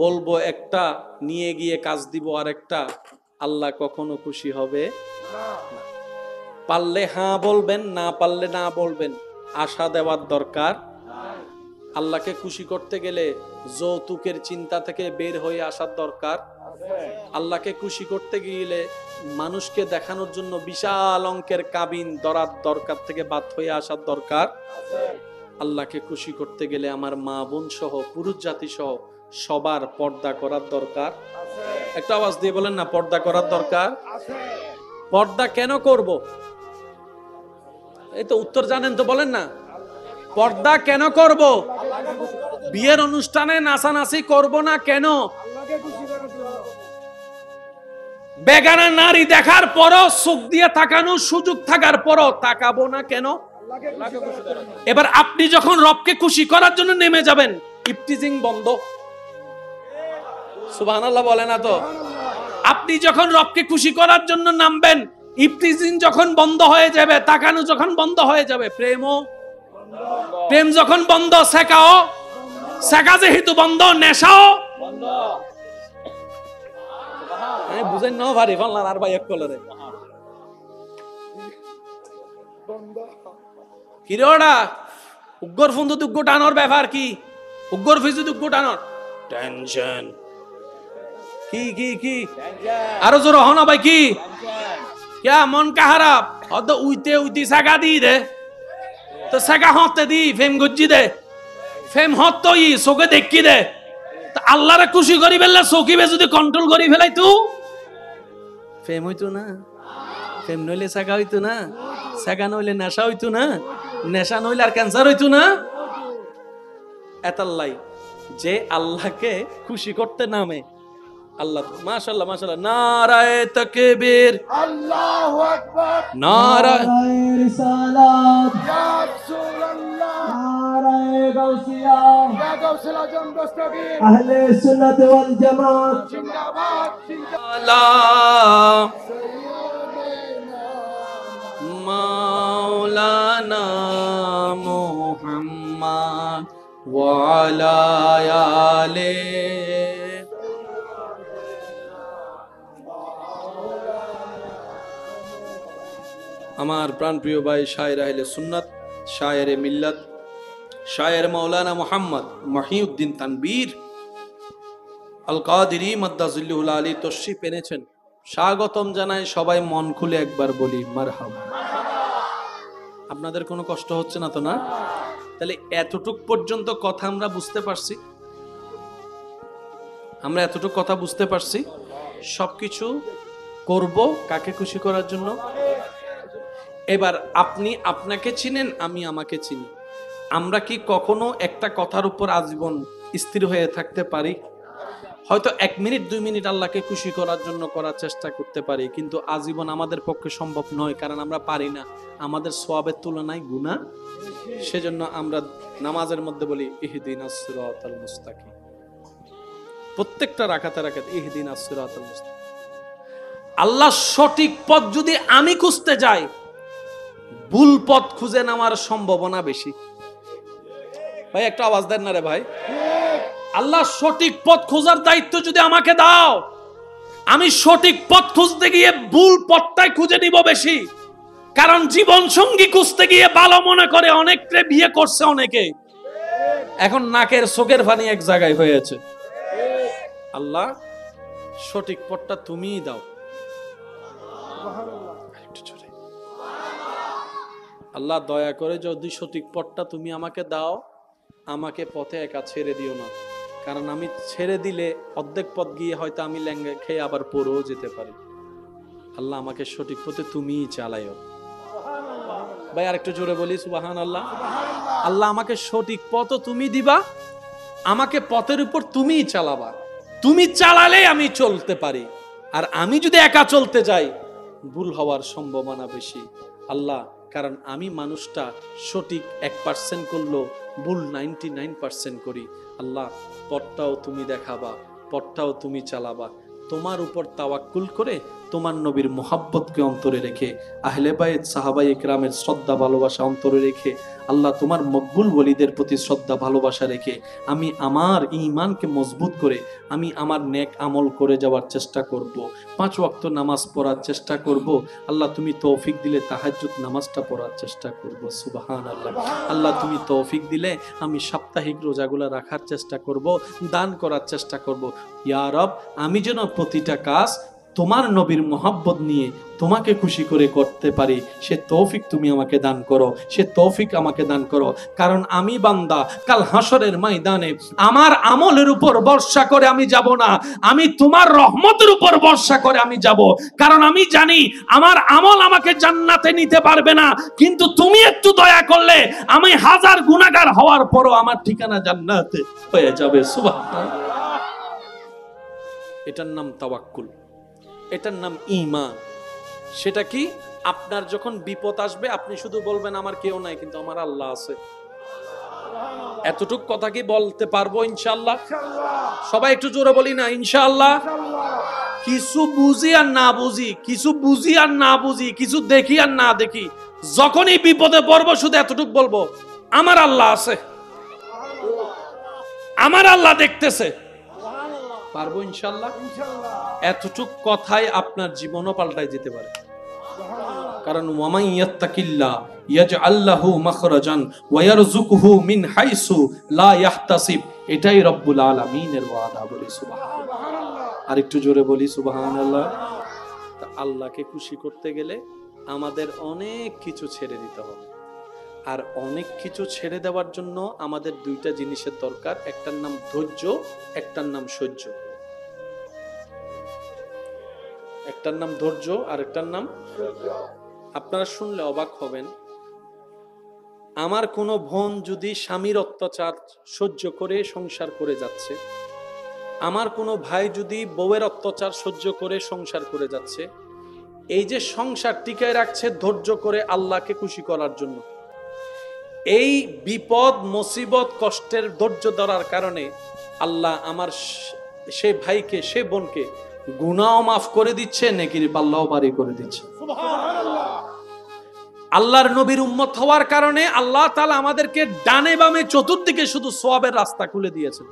বলবো একটা, নিয়ে গিয়ে কাজ দিব আরেকটা, আল্লাহ কখনো খুশি হবে না। পারলে হ্যাঁ বলবেন, না পারলে না বলবেন, আশা দেওয়ার দরকার। আল্লাহকে খুশি করতে গেলে যৌতুকের চিন্তা থেকে বের হয়ে আসার দরকার। আল্লাহকে খুশি করতে গেলে মানুষকে দেখানোর জন্য বিশাল অঙ্কের কাবিন ধরার দরকার থেকে বাদ হয়ে আসার দরকার। আল্লাহকে খুশি করতে গেলে আমার মা বোন সহ পুরুষ জাতি সহ সবার পর্দা করার দরকার। একটা আওয়াজ দিয়ে বলেন না, পর্দা করার দরকার। পর্দা কেন করব? এই তো উত্তর জানেন তো, বলেন না। পর্দা কেন করব? বিয়ের অনুষ্ঠানে নাচানাচি করব না কেন? বেগানা নারী দেখার পরও চোখ দিয়ে তাকানোর সুযোগ থাকার পরও তাকাবো না কেন? এবার আপনি যখন রবকে খুশি করার জন্য নেমে যাবেন, ইফটিজিং বন্ধ। সুবহানাল্লাহ বলে না তো। আপনি যখন রবকে খুশি করার জন্য নামবেন, ইফটিজিং যখন বন্ধ হয়ে যাবে, তাকানো যখন বন্ধ হয়ে যাবে, প্রেম যখন বন্ধ, শেখা যেহেতু বন্ধ, নেশাও বন্ধ। বুঝেন না ভারি ফাল্লার আর ভাই এক কলরে কি রে ওটা উগ্গর ফোন তো দুগ্গ টানোর ব্যাপার কি? উগ্গর ফিজু দুগ্গ টানোর টেনশন কি কি কি আরো জোর হনা ভাই কি क्या मन का खराब और तो उइते उइती सगा दी दे तो सगा होते दी फेम गुज्जी दे फेम हत तो ई सोके देखी दे तो अल्लाह रे खुशी करी बेला सोकी बे যদি কন্ট্রোল করি ফেলাই তু ফেম হইতো না ফেম নইলে সগা হইতো না সগা নইলে নেশা হইতো না নেশা নইলে আর ক্যান্সার হইতো না এতাল্লাই যে আল্লাহকে খুশি করতে নামে আল্লাহ মাশাআল্লাহ মাশাআল্লাহ নারায়ে তাকবীর আল্লাহু আকবার নারায়ে রিসালাত ইয়া রাসূলুল্লাহ নারায়ে গাউসিয়া ইয়া গাউসুল আজম দস্তগীর আহলে সুন্নাত ওয়াল জামাত জিন্দাবাদ জিন্দাবাদ মাওলানা মুহাম্মদ ওয়া আলা আলিহি আমার প্রাণপ্রিয় ভাই শায়ের আহলে সুন্নাত শায়ের মিল্লাত শায়ের মাওলানা মুহাম্মদ মহিউদ্দিন তানবীর আল কাদেরী মাদ্দাজিল্লুহুল আলী তশরিফ এনেছেন, স্বাগতম জানাই। সবাই মন খুলে একবার বলি মারহাবা। আপনাদের কোনো কষ্ট হচ্ছে না তো? না? তাহলে এতটুক পর্যন্ত কথা আমরা বুঝতে পারছি, আমরা এতটুক কথা বুঝতে পারছি। সবকিছু করব কাকে খুশি করার জন্য। এবার আপনি আপনাকে চিনেন, আমি আমাকে চিনি। আমরা কি কখনো একটা কথার উপর আজীবন স্থির হয়ে থাকতে পারি? হয়তো 1 মিনিট 2 মিনিট আল্লাহকে খুশি করার জন্য করার চেষ্টা করতে পারি, কিন্তু আজীবন আমাদের পক্ষে সম্ভব নয়, কারণ আমরা পারি না। আমাদের সওয়াবের তুলনায় গুনাহ। সেজন্য আমরা নামাজের মধ্যে বলি ইহদিনাস সিরাতাল মুস্তাকিম। প্রত্যেকটা রাকাতে রাকাতে ইহদিনাস সিরাতাল মুস্তাকিম। আল্লাহ সঠিক পথ যদি আমি খুঁজতে যাই, ভুল পথ খুঁজে নেওয়ার সম্ভাবনা বেশি। ভাই একটা আওয়াজ দেন না রে ভাই। আল্লাহ সঠিক পথ খোঁজার দায়িত্ব যদি আমাকে দাও, আমি সঠিক পথ খুঁজতে গিয়ে ভুল পথটাই খুঁজে নিব বেশি। কারণ জীবন সঙ্গী খুঁজতে গিয়ে ভালো মনে করে অনেককে বিয়ে করছে অনেকে, এখন নাকের চোখের পানি এক জায়গায় হয়েছে। আল্লাহ সঠিক পথটা তুমিই দাও। আল্লাহ দয়া করে যদি সঠিক পথটা তুমি আমাকে দাও, আমাকে পথে একা ছেড়ে দিও না, কারণ আমি ছেড়ে দিলে অর্ধেক পথ গিয়ে হয়তো আমি ল্যাঙ্গা খেয়ে আবার পড়েও যেতে পারি। আল্লাহ আমাকে সঠিক পথে তুমিই চালাইও। ভাই আরেকটু জোরে বলি সুবহানাল্লাহ। আল্লাহ আমাকে সঠিক পথও তুমি দিবা, আমাকে পথের উপর তুমিই চালাবা। তুমি চালালে আমি চলতে পারি, আর আমি যদি একা চলতে যাই ভুল হওয়ার সম্ভাবনা বেশি। আল্লাহ কারণ আমি মানুষটা সঠিক 1% করলো, ভুল 99% করি। আল্লাহ, পথটাও তুমি দেখাবা, পথটাও তুমি চালাবা। তোমার উপর তাওয়াক্কুল করে, তোমার নবীর মোহাব্বতকে অন্তরে রেখে, আহলে বাইত সাহাবায়ে ইকরামের শ্রদ্ধা ভালোবাসা অন্তরে রেখে, আল্লাহ তোমার মকবুল ওলিদের প্রতি শ্রদ্ধা ভালোবাসা রেখে আমি আমার ঈমানকে মজবুত করে আমি আমার নেক আমল করে যাওয়ার চেষ্টা করব। 5 ওয়াক্ত নামাজ পড়ার চেষ্টা করব। আল্লাহ তুমি তৌফিক দিলে তাহাজ্জুদ নামাজটা পড়ার চেষ্টা করব। সুবহানাল্লাহ। আল্লাহ তুমি তৌফিক দিলে আমি সাপ্তাহিক রোজাগুলো রাখার চেষ্টা করব, দান করার চেষ্টা করব। ইয়া রব, আমি যেন প্রতিটা কাজ তোমার নবীর মোহাব্বত নিয়ে তোমাকে খুশি করে করতে পারি, সে তৌফিক তুমি আমাকে দান করো, সে তৌফিক আমাকে দান করো। কারণ আমি বান্দা, কাল হাসরের ময়দানে আমার আমলের উপর ভরসা করে আমি যাব না, আমি তোমার রহমতের উপর ভরসা করে আমি যাব। কারণ আমি জানি আমার আমল আমাকে জান্নাতে নিতে পারবে না, কিন্তু তুমি একটু দয়া করলে আমি 1000 গুনাহগার হওয়ার পরও আমার ঠিকানা জান্নাতে হয়ে যাবে। সুবহানাল্লাহ। এটার নাম তাওয়াক্কুল, এটার নাম ঈমান। সেটা কি? আপনার যখন বিপদ আসবে আপনি শুধু বলবেন আমার কেউ নাই, কিন্তু আমার আল্লাহ আছে। এতটুক কথা কি বলতে পারবো ইনশাআল্লাহ? সবাই একটু জোরে বলি না ইনশাআল্লাহ। কিছু বুঝি আর না বুঝি, কিছু বুঝি আর না বুঝি, কিছু দেখি আর না দেখি, যখনই বিপদে পড়বো শুধু এতটুক বলবো, আমার আল্লাহ আছে, আমার আল্লাহ দেখতেছে। পারবো ইনশাআল্লাহ। এতটুক কথাই আপনার জীবনও পাল্টায় যেতে পারে। কারণ ওয়ামান ইয়াত্তাকিল্লাহ ইয়াজআল লাহু মাখরাজান ওয়া ইয়ারযুকুহু মিন হাইসু লা ইয়াহতাসিব। এটাই রব্বুল আলামিনের ওয়াদা। বলি সুবহানাল্লাহ। আর একটু জোরে বলি সুবহানাল্লাহ। আল্লাহকে খুশি করতে গেলে আমাদের অনেক কিছু ছেড়ে দিতে হবে। আর অনেক কিছু ছেড়ে দেওয়ার জন্য আমাদের 2টা জিনিসের দরকার, একটার নাম ধৈর্য, একটার নাম সহ্য। একটার নাম ধৈর্য আর একটার নাম সহ্য। আপনারা শুনলে অবাক হবেন, আমার কোনো বোন যদি স্বামীর অত্যাচার সহ্য করে সংসার করে যাচ্ছে, আমার কোনো ভাই যদি বউয়ের অত্যাচার সহ্য করে সংসার করে যাচ্ছে, এই যে সংসার টিকায় রাখছে ধৈর্য করে আল্লাহকে খুশি করার জন্য, এই বিপদ মুসিবত কষ্টের ধৈর্য ধরার কারণে আল্লাহ আমার সে ভাইকে সে বোনকে গুনাহ মাফ করে দিচ্ছে, নেকির পাল্লাও ভারী করে দিচ্ছে। সুবহানাল্লাহ। আল্লাহর নবীর উম্মত হওয়ার কারণে আল্লাহ তাআলা আমাদেরকে ডানে বামে চতুর্দিকে শুধু সওয়াবের রাস্তা খুলে দিয়েছেন।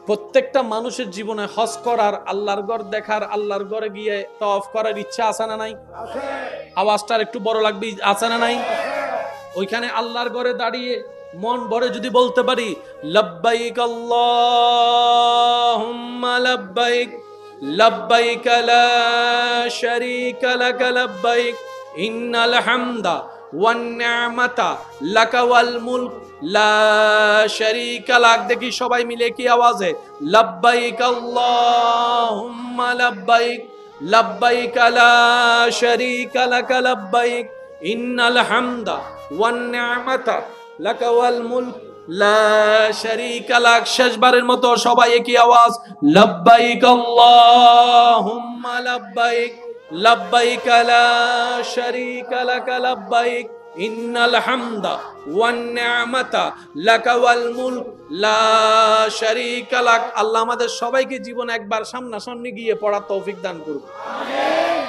প্রত্যেকটা মানুষের জীবনে হজ করার, আল্লাহর ঘর দেখার, আল্লাহর ঘরে গিয়ে তাওয়াফ করার ইচ্ছা আছে না নাই? আছে। আওয়াজটা একটু বড় লাগবে, আছে না নাই? ওইখানে আল্লাহর ঘরে দাঁড়িয়ে মন ভরে যদি বলতে পারি লব্বাইক আল্লাহুম্মা লব্বাইক লব্বাইক লা শারীকা লাক লব্বাইক ইন্নাল হামদা ওয়ান নি'মাতা লাকা ওয়াল মুলক লা শারীকা লাক। দেখি সবাই মিলে কি আওয়াজে লব্বাইক আল্লাহুম্মা লব্বাইক লব্বাইক লা শারীকা লাক লব্বাইক ইন্নাল হামদা ওয়ান নি'মাতা লাকা ওয়াল মুলক লা শারীকা লাক। শেষবারের মতো সবাই একই আওয়াজ লব্বাইক আল্লাহুম্মা লব্বাইক লব্বাইক লা শারীকা লাক লব্বাইক ইন্নাল হামদা ওয়ান নি'মাতা লাকা ওয়াল মুলক লা শারীকা লাক। আল্লাহ আমাদের সবাইকে জীবন একবার সামনাসামনি গিয়ে পড়ার তৌফিক দান করুন। আমিন।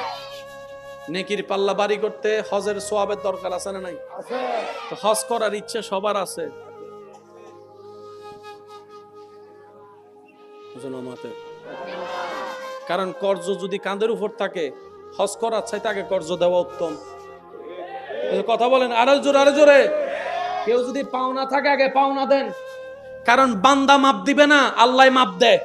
নেকির পাল্লা বাড়ি করতে হজের সওয়াবের দরকার আছে না নাই? আছে। তো হজ করার ইচ্ছে সবার আছে। কারণ কর্জ যদি কাঁধের উপর থাকে, হজ করার চাইতে আগে কর্জ দেওয়া উত্তম। কথা বলেন আরো জোরে, আরো জোরে। কেউ যদি পাওনা থাকে আগে পাওনা দেন। কারণ বান্দা মাপ দিবে না, আল্লাহ মাপ দেয়।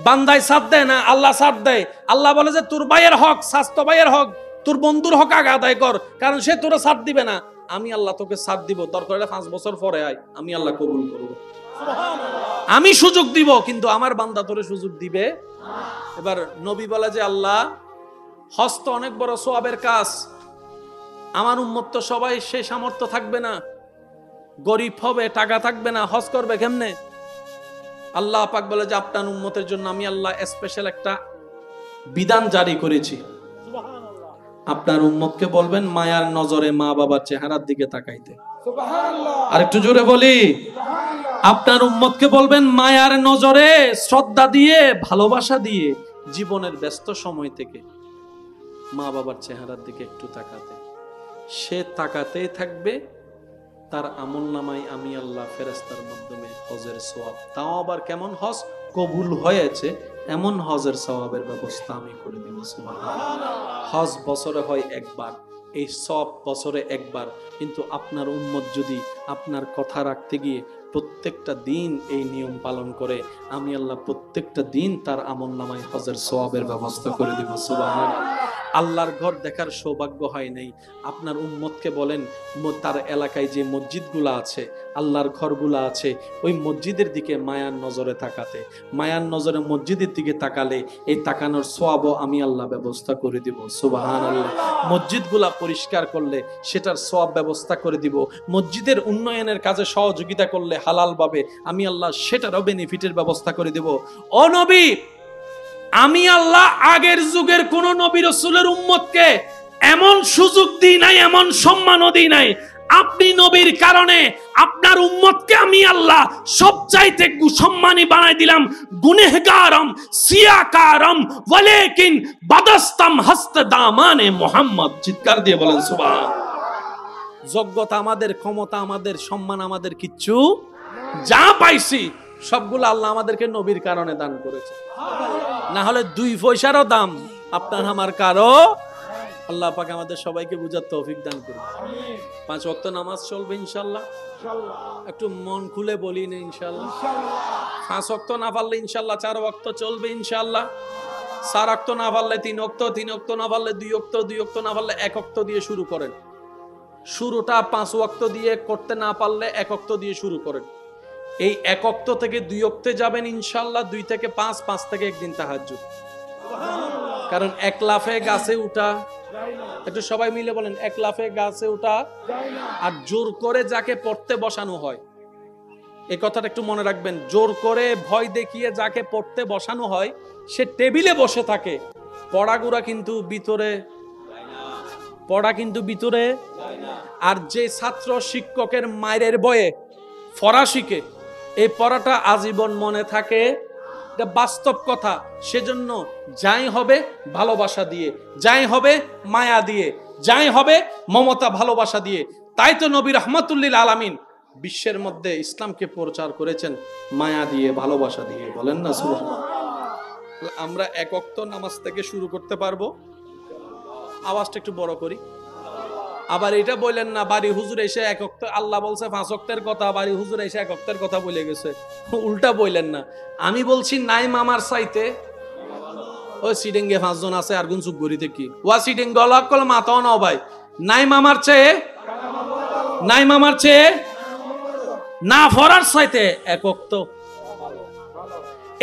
বান্দায় সাথ দেয় না, আল্লাহ সাথ দেয়। আল্লাহ বলে যে তোর ভাইয়ের হক, স্বাস্থ্য ভাইয়ের হক, তোর বন্ধুর হক আগে আদায় কর, কারণ সে তোরা সাথ দিবে না। আমি আল্লাহ তোকে সাথ দিব, দরকার হলে 5 বছর পরে আয়, আমি আল্লাহ কবুল করব। আমি সুযোগ দিব, কিন্তু আমার বান্দা তোরে সুযোগ দিবে। এবার নবী বলে যে আল্লাহ, হজ তো অনেক বড় সওয়াবের কাজ, আমার উম্মত তো সবাই সে সামর্থ্য থাকবে না, গরিব হবে, টাকা থাকবে না, হজ করবে কেমনে? আল্লাহ পাক বলে যে আপনার উম্মতের জন্য আমি আল্লাহ স্পেশাল একটা বিধান জারি করেছি। আপনার উম্মতকে বলবেন মায়ার নজরে মা বাবার চেহারার দিকে তাকাইতে। আরেকটু জোরে বলি, আপনার উম্মতকে বলবেন মায়ার নজরে শ্রদ্ধা দিয়ে ভালোবাসা দিয়ে জীবনের ব্যস্ত সময় থেকে মা বাবার চেহারার দিকে একটু তাকাতে। সে তাকাতেই থাকবে, তার আমলনামায় আমি আল্লাহ ফেরেশতার মাধ্যমে হজের সওয়াব, তাও আবার কেমন হজ কবুল হয়েছে এমন হজের সওয়াবের ব্যবস্থা আমি করে দিব। সুবহানাল্লাহ। হজ বছরে হয় একবার, এই সব বছরে একবার, কিন্তু আপনার উম্মত যদি আপনার কথা রাখতে গিয়ে প্রত্যেকটা দিন এই নিয়ম পালন করে, আমি আল্লাহ প্রত্যেকটা দিন তার আমলনামায় হজের সওয়াবের ব্যবস্থা করে দিব। সুবহানাল্লাহ। আল্লাহর ঘর দেখার সৌভাগ্য হয় নাই, আপনার উম্মতকে বলেন তার এলাকায় যে মসজিদগুলো আছে, আল্লাহর ঘরগুলো আছে, ওই মসজিদের দিকে মায়ার নজরে তাকাতে। মায়ার নজরে মসজিদের দিকে তাকালে এই তাকানোর সওয়াবও আমি আল্লাহ ব্যবস্থা করে দিব। সুবহানাল্লাহ। মসজিদগুলা পরিষ্কার করলে সেটার সওয়াব ব্যবস্থা করে দিব। মসজিদের উন্নয়নের কাজে সহযোগিতা করলে হালালভাবে আমি আল্লাহ সেটারও বেনিফিটের ব্যবস্থা করে দিব। ও নবী, আমি আল্লাহ আগের যুগের কোন নবী রাসূলের উম্মতকে এমন সুযোগ দিই নাই, এমন সম্মানও দিই নাই। আপনি নবীর কারণে আপনার উম্মতকে আমি আল্লাহ সবচাইতে সম্মানী বানাই দিলাম। গুনেহগারম সিয়াকারম ওয়ালাকিন বাদাস্তাম হস্ত দামানে মুহাম্মদ। চিৎকার দিয়ে বলেন সুবহান। যোগ্যতা আমাদের, ক্ষমতা আমাদের, সম্মান আমাদের কিচ্ছু, যা পাইছি সবগুলো আল্লাহ আমাদেরকে নবীর কারণে দান করেছে। না হলে 2 পয়সারও দাম আপনার আমার কারো। আল্লাহ পাক আমাদের সবাইকে বুঝার তৌফিক দান করুন। 5 ওয়াক্ত নামাজ চলবে ইনশাআল্লাহ। একটু মন খুলে বলি না ইনশাআল্লাহ। 5 ওয়াক্ত না পারলে ইনশাআল্লাহ 4 ওয়াক্ত চলবে ইনশাআল্লাহ। 4 ওয়াক্ত না পারলে 3 ওয়াক্ত, 3 ওয়াক্ত না পারলে 2 ওয়াক্ত, 2 ওয়াক্ত না পারলে 1 ওয়াক্ত দিয়ে শুরু করেন। শুরুটা 5 ওয়াক্ত দিয়ে করতে না পারলে 1 ওয়াক্ত দিয়ে শুরু করেন। এই 1 ওয়াক্ত থেকে 2 ওয়াক্তে যাবেন ইনশাআল্লাহ। 2 থেকে 5, 5 থেকে একদিন তাহাজ্জুদ। কারণ 1 লাফে গাছে উঠা, একটু সবাই মিলে বলেন, 1 লাফে গাছে উঠা আর জোর করে যাকে পড়তে বসানো হয়, এই কথাটা একটু মনে রাখবেন। জোর করে ভয় দেখিয়ে যাকে পড়তে বসানো হয় সে টেবিলে বসে থাকে, পড়াগুড়া কিন্তু ভিতরে, পড়া কিন্তু ভিতরে। আর যে ছাত্র শিক্ষকের মায়ের বয়ে পড়া শিখে, এই পড়াটা আজীবন মনে থাকে, এটা বাস্তব কথা। সেজন্য যাই হবে ভালোবাসা দিয়ে, যাই হবে মায়া দিয়ে, যাই হবে মমতা ভালোবাসা দিয়ে। তাই তো নবী রাহমাতুল্লিল আলামিন বিশ্বের মধ্যে ইসলামকে প্রচার করেছেন মায়া দিয়ে, ভালোবাসা দিয়ে। বলেন না সুবহানাল্লাহ। আমরা 1 ওয়াক্ত নামাজ থেকে শুরু করতে পারবো। আওয়াজটা একটু বড় করি। আবার এটা বললেন না বাড়ি হুজুর এসে 1 ওয়াক্ত, আল্লাহ বলছে 5 ওয়াক্তের কথা, বাড়ি হুজুর এসে 1 ওয়াক্তের কথা বলে গেছে। উল্টা বললেন না। আমি বলছি নাই মামার চাইতে ওই সিডেঙ্গে 5 জন আছে আর গুন চুপ গরিতে কি ওয়া সিডেঙ্গে অলক কল মাতাও নাও ভাই। নাই মামার চেয়ে, নাই মামার চেয়ে না ফরার চাইতে 1 ওয়াক্ত।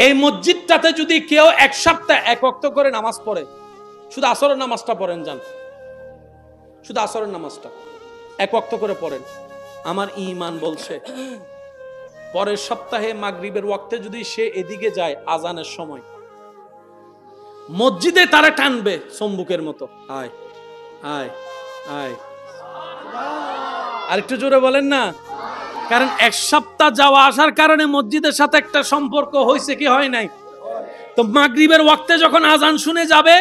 এই মসজিদটাতে যদি কেউ 1 সপ্তাহ 1 ওয়াক্ত করে নামাজ পড়ে, শুধু আসরের নামাজটা পড়েন যান, শুধু আসরের নামাজটা 1 ওয়াক্ত করে পড়েন, আমার ঈমান বলছে পরের সপ্তাহে মাগরিবের ওয়াক্তে যদি সে এদিকে যায় আজানের সময়, মসজিদে তারা টানবে চম্বুকের মতো, আয় আয় আয়। আর একটু জোরে বলেন না। কারণ 1 সপ্তাহ যাওয়া আসার কারণে মসজিদের সাথে একটা সম্পর্ক হয়েছে কি হয় নাই। তো মাগরিবের ওয়াক্তে যখন আজান শুনে যাবে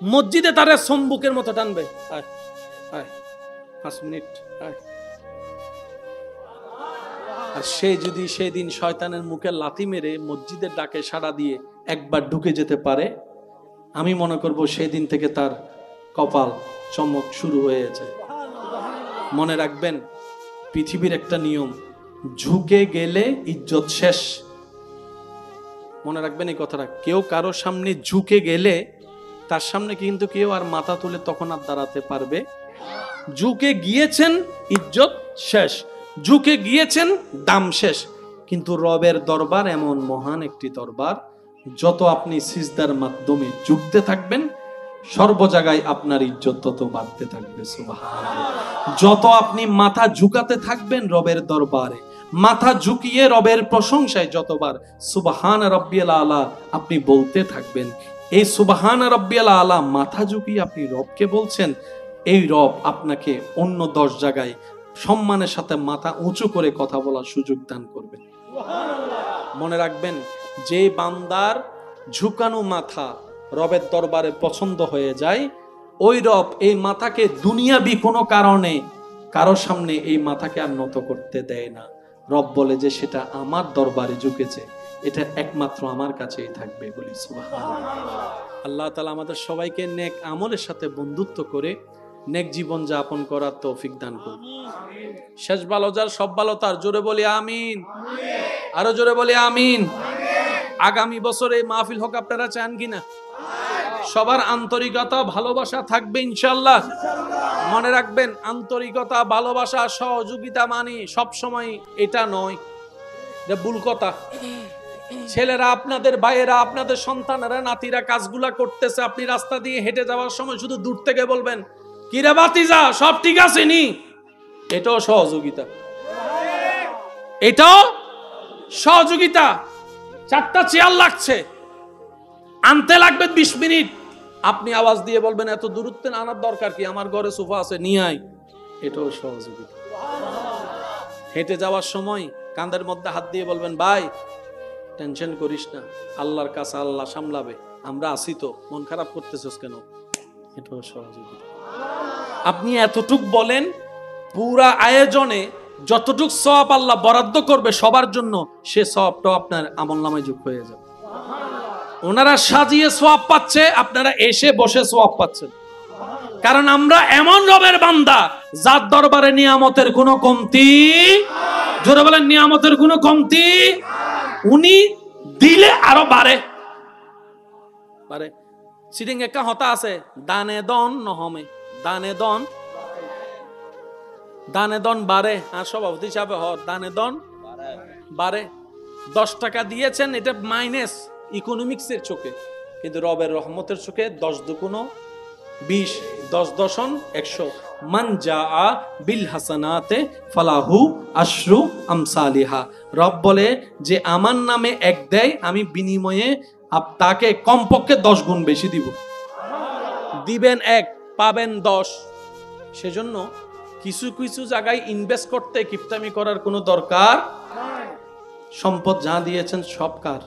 মসজিদে তারা চম্বুকের মতো টানবে, আয় আয় 5 মিনিট আয়। আর সে যদি সেদিন শয়তানের মুখে লাথি মেরে মসজিদের ডাকে সাড়া দিয়ে একবার ঢুকে যেতে পারে, আমি মনে করব সেদিন থেকে তার কপাল চমক শুরু হয়েছে। মনে রাখবেন পৃথিবীর একটা নিয়ম, ঝুঁকে গেলে ইজ্জত শেষ। মনে রাখবেন এই কথাটা। কেউ কারোর সামনে ঝুঁকে গেলে তার সামনে কিন্তু কেউ আর মাথা তুলে তখন আর দাঁড়াতে পারবে। ঝুঁকে গিয়েছেন ইজ্জত শেষ, ঝুঁকে গিয়েছেন দাম শেষ। কিন্তু রবের দরবার এমন মহান একটি দরবার, যত আপনি সিজদার মাধ্যমে ঝুঁকতে থাকবেন সর্ব জায়গায় আপনার ইজ্জত তত বাড়তে থাকবে। সুবহানাল্লাহ। যত আপনি মাথা ঝুঁকাতে থাকবেন রবের দরবারে, মাথা ঝুঁকিয়ে রবের প্রশংসায় যতবার সুবহান রাব্বিয়াল আলা আপনি বলতে থাকবেন, এই সুবহান রাব্বিয়াল আলা মাথা ঝুঁকিয়ে আপনি রবকে বলছেন, এই রব আপনাকে অন্য 10 জায়গায় সম্মানের সাথে মাথা উঁচু করে কথা বলার সুযোগ দান করবেন। মনে রাখবেন, যে বান্দার ঝুঁকানো মাথা রবের দরবারে পছন্দ হয়ে যায়, ওই রব এই মাথাকে দুনিয়াবি কোনো কারণে কারো সামনে এই মাথাকে আর নত করতে দেয় না। রব বলে যে সেটা আমার দরবারে ঝুঁকেছে, এটা একমাত্র আমার কাছেই থাকবে। বলি সুবহানাল্লাহ। আল্লাহ তাআলা আমাদের সবাইকে নেক আমলের সাথে বন্ধুত্ব করে নেক জীবন যাপন করার তৌফিক দান করুন। শেষ ভালো যার, সব ভালো তার। জোরে বলি আমিন। আরো জোরে বলি আমিন। আগামী বছর এই মাহফিল হোক, আপনারা চান কিনা? সবার আন্তরিকতা ভালোবাসা থাকবে ইনশাআল্লাহ। মনে রাখবেন, আন্তরিকতা ভালোবাসা সহযোগিতা মানে সব সময় এটা নয়, এটা ভুল কথা। ছেলেরা, আপনাদের ভাইয়েরা, আপনাদের সন্তানেরা, নাতিরা কাজগুলা করতেছে, আপনি রাস্তা দিয়ে হেঁটে যাওয়ার সময় শুধু দূর থেকে বলবেন, কিরে বাতিজা, সব ঠিক আছে নি? এটাও সহযোগিতা, এটাও সহযোগিতা। 4টা চেয়ার লাগছে, আনতে লাগবে 20 মিনিট, আপনি আওয়াজ দিয়ে বলবেন এত দূরত্বে আনার দরকার কি, আমার ঘরে সোফা আছে, নিয়ে আয়। এটাও সহযোগিতা। হেঁটে যাওয়ার সময় কাঁধের মধ্যে হাত দিয়ে বলবেন, ভাই টেনশন করিস না, আল্লাহর কাছে আল্লাহ সামলাবে, আমরা আছি তো, মন খারাপ করতেছিস কেন? এটাও সহযোগিতা। আপনি এতটুক বলেন, পুরা আয়োজনে যতটুক সওয়াব আল্লাহ বরাদ্দ করবে সবার জন্য, সে সওয়াবটাও আপনার আমলনামায় যোগ হয়ে যাবে। ওনারা সাজিয়ে সওয়াব পাচ্ছে, আপনারা এসে বসে সওয়াব পাচ্ছেন। কারণ আমরা এমন রবের বান্দা যার দরবারে নিয়ামতের কোনো কমতি, জোরে বলেন নিয়ামতের কোনো কমতি, উনি দিলে আরো বাড়ে বাড়ে। সিটিং একটা হতা আছে, দানে দন নহমে, দানে দন বাড়ে। আর সভাপতি হিসাবে দানে দন বাড়ে। 10 টাকা দিয়েছেন, এটা মাইনাস ইকোনমিক্সের চোখে, কিন্তু রবের রহমতের চোখে 10 দুগুণ 20, 10 দশন 100। মান জাআ বিল হাসানাতে ফালাহু আশরু আমসালিহা। রব বলে যে আমার নামে 1 দেয়, আমি বিনিময়ে তাকে কমপক্ষে 10 গুণ বেশি দিব। দিবেন 1, পাবেন 10। সেজন্য কিছু কিছু জায়গায় ইনভেস্ট করতে কিপটামি করার কোনো দরকার নাই। সম্পদ যা দিয়েছেন সব কার?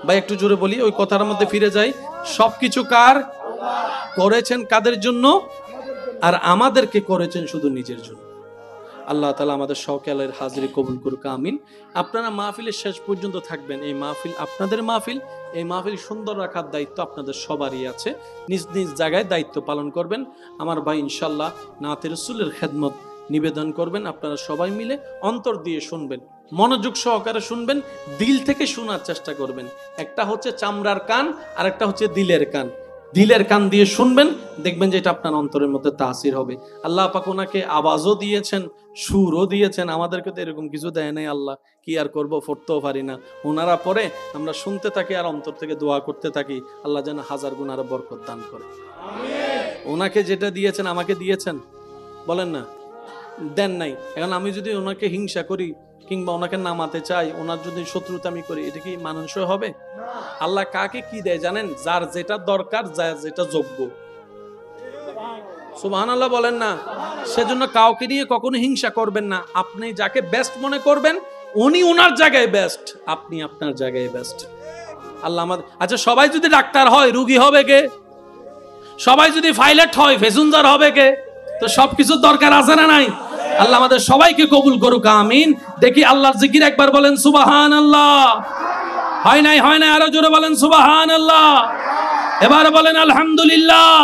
ভাই একটু জোরে বলি, ওই কথার মধ্যে ফিরে যাই। সবকিছু কার? করেছেন কাদের জন্য? আর আমাদেরকে করেছেন শুধু নিজের জন্য। আল্লাহ তাআলা আমাদের সকলের হাজিরি কবুল করুক, আমিন। আপনারা মাহফিলের শেষ পর্যন্ত থাকবেন। এই মাহফিল আপনাদের মাহফিল, এই মাহফিল সুন্দর রাখার দায়িত্ব আপনাদের সবারই আছে। নিজ নিজ জায়গায় দায়িত্ব পালন করবেন। আমার ভাই ইনশাআল্লাহ নাতে রাসূলের খেদমত নিবেদন করবেন। আপনারা সবাই মিলে অন্তর দিয়ে শুনবেন, মনোযোগ সহকারে শুনবেন, দিল থেকে শোনার চেষ্টা করবেন। একটা হচ্ছে চামড়ার কান, আর একটা হচ্ছে দিলের কান। দিলের কান দিয়ে শুনবেন, দেখবেন যে এটা আপনার অন্তরের মধ্যে তাসির হবে। আল্লাহ পাক ওনাকে আওয়াজও দিয়েছেন, সুরও দিয়েছেন, আমাদেরকে তো এরকম কিছু দেয় নাই। আল্লাহ কি আর করব, পড়তেও পারি না। ওনারা পরে আমরা শুনতে থাকি আর অন্তর থেকে দোয়া করতে থাকি, আল্লাহ যেন 1000 গুণ আরো বরকত দান করে। ওনাকে যেটা দিয়েছেন আমাকে দিয়েছেন, বলেন না দেন নাই। এখন আমি যদি ওনাকে হিংসা করি কিংবা ওনাকে নামাতে চাই, ওনার যদি শত্রুতা আমি করি, এটা কি মানানসই হবে? আল্লাহ কাকে কি দেয় জানেন? যার যেটা দরকার, যার যেটা যোগ্য। সুবহানাল্লাহ বলেন না। সেজন্য কাউকে নিয়ে কখনো হিংসা করবেন না। আপনি যাকে বেস্ট মনে করবেন, উনি ওনার জায়গায় বেস্ট, আপনি আপনার জায়গায় বেস্ট। আল্লাহ আমাদের, আচ্ছা সবাই যদি ডাক্তার হয়, রুগী হবে কে? সবাই যদি পাইলট হয়, প্যাসেঞ্জার হবে কে? তো সবকিছুর দরকার আছে না নাই? আল্লাহ আমাদের সবাইকে কবুল করুক, আমিন। দেখি আল্লাহর জিকির একবার বলেন সুবহানাল্লাহ। হয় নাই, হয় নাই, আরো জোরে বলেন সুবহানাল্লাহ। এবার বলেন আলহামদুলিল্লাহ।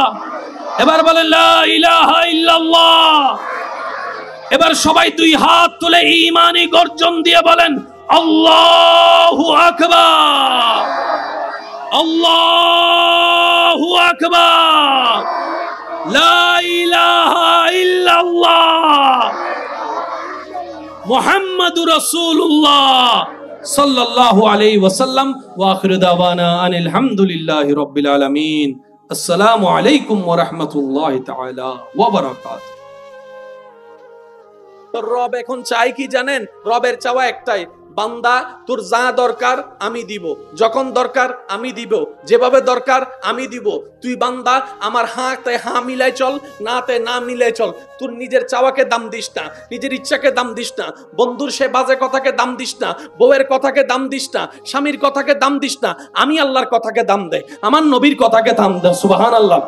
এবার বলেন লা ইলাহা ইল্লাল্লাহ। এবার সবাই 2 হাত তুলে ঈমানি গর্জন দিয়ে বলেন আল্লাহু আকবার, আল্লাহু আকবার, লা ইলাহা ইল্লাল্লাহ, মুহাম্মাদুর রাসূলুল্লাহ সাল্লাল্লাহু আলাইহি ওয়াসাল্লাম। ওয়া আখিরু দাওয়ানা আনিল হামদুলিল্লাহি রাব্বিল আলামিন। আসসালামু আলাইকুম ওয়া রাহমাতুল্লাহি তাআলা ওয়া বারাকাতুহু। তো রব এখন চাই কি জানেন? রবের চাওয়া একটাই, বান্দা তোর যা দরকার আমি দিব, যখন দরকার আমি দিব, যেভাবে দরকার আমি দিব। তুই বান্দা আমার হাতে হা মিলাই চল, নাতে না মিলাই চল। তোর নিজের চাওয়াকে দাম দিস না, নিজের ইচ্ছাকে দাম দিস না, বন্ধুর সে বাজে কথাকে দাম দিস না, বউয়ের কথাকে দাম দিস না, স্বামীর কথাকে দাম দিস না। আমি আল্লাহর কথাকে দাম দে, আমার নবীর কথাকে দাম দে। সুবহানাল্লাহ।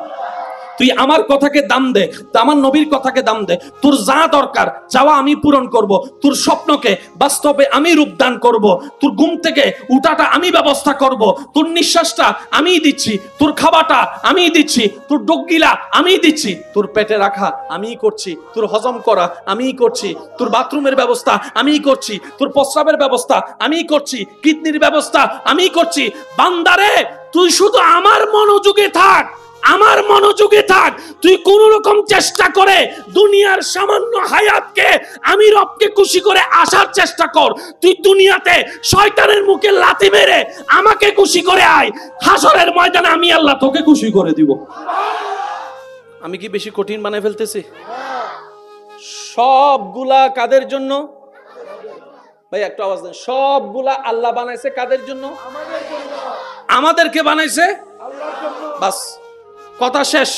তুই আমার কথাকে দাম দে, আমার নবীর কথাকে দাম দে। তোর যা দরকার চাওয়া আমি পূরণ করব, তোর স্বপ্নকে বাস্তবে আমি রূপদান করব, তোর ঘুম থেকে উঠাটা আমি ব্যবস্থা করব, তোর নিঃশ্বাসটা আমি দিচ্ছি, তোর খাবারটা আমি দিচ্ছি, তোর ডগগিলা আমি দিচ্ছি, তোর পেটে রাখা আমি করছি, তোর হজম করা আমি করছি, তোর বাথরুমের ব্যবস্থা আমি করছি, তোর প্রস্রাবের ব্যবস্থা আমি করছি, কিডনির ব্যবস্থা আমি করছি। বান্দারে তুই শুধু আমার মনোযোগে থাক, আমার মনোযোগে থাক। তুই কোন রকম চেষ্টা করে দুনিয়ার সামান্য হায়াতকে আমি রবকে খুশি করে আসার চেষ্টা কর। তুই দুনিয়াতে শয়তানের মুখে লাথি মেরে আমাকে খুশি করে আয়, হাসরের ময়দানে আমি আল্লাহ তোকে খুশি করে দিব। আমি কি বেশি কঠিন বানায় ফেলতেছি? সবগুলা কাদের জন্য ভাই? একটু আওয়াজ দেন। সবগুলা আল্লাহ বানাইছে কাদের জন্য? আমাদেরকে বানাইছে আল্লাহর জন্য। বাস, কথা শেষ।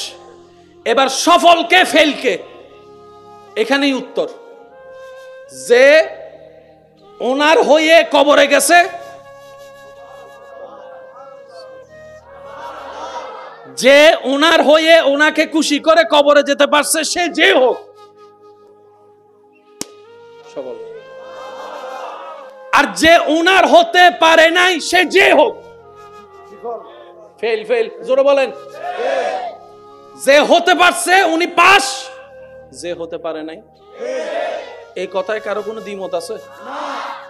এবার সফলকে ফেলকে, এখানেই উত্তর। যে ওনার হয়ে কবরে গেছে, যে ওনার হয়ে ওনাকে খুশি করে কবরে যেতে পারছে, সে যে হোক সফল। আর যে ওনার হতে পারে নাই, সে যে হোক ফেল। ফেল জোরে বলেন। যে হতে পারছে উনি পাস, যে হতে পারে নাই। এই কথায় কারো কোনো দ্বিমত আছে?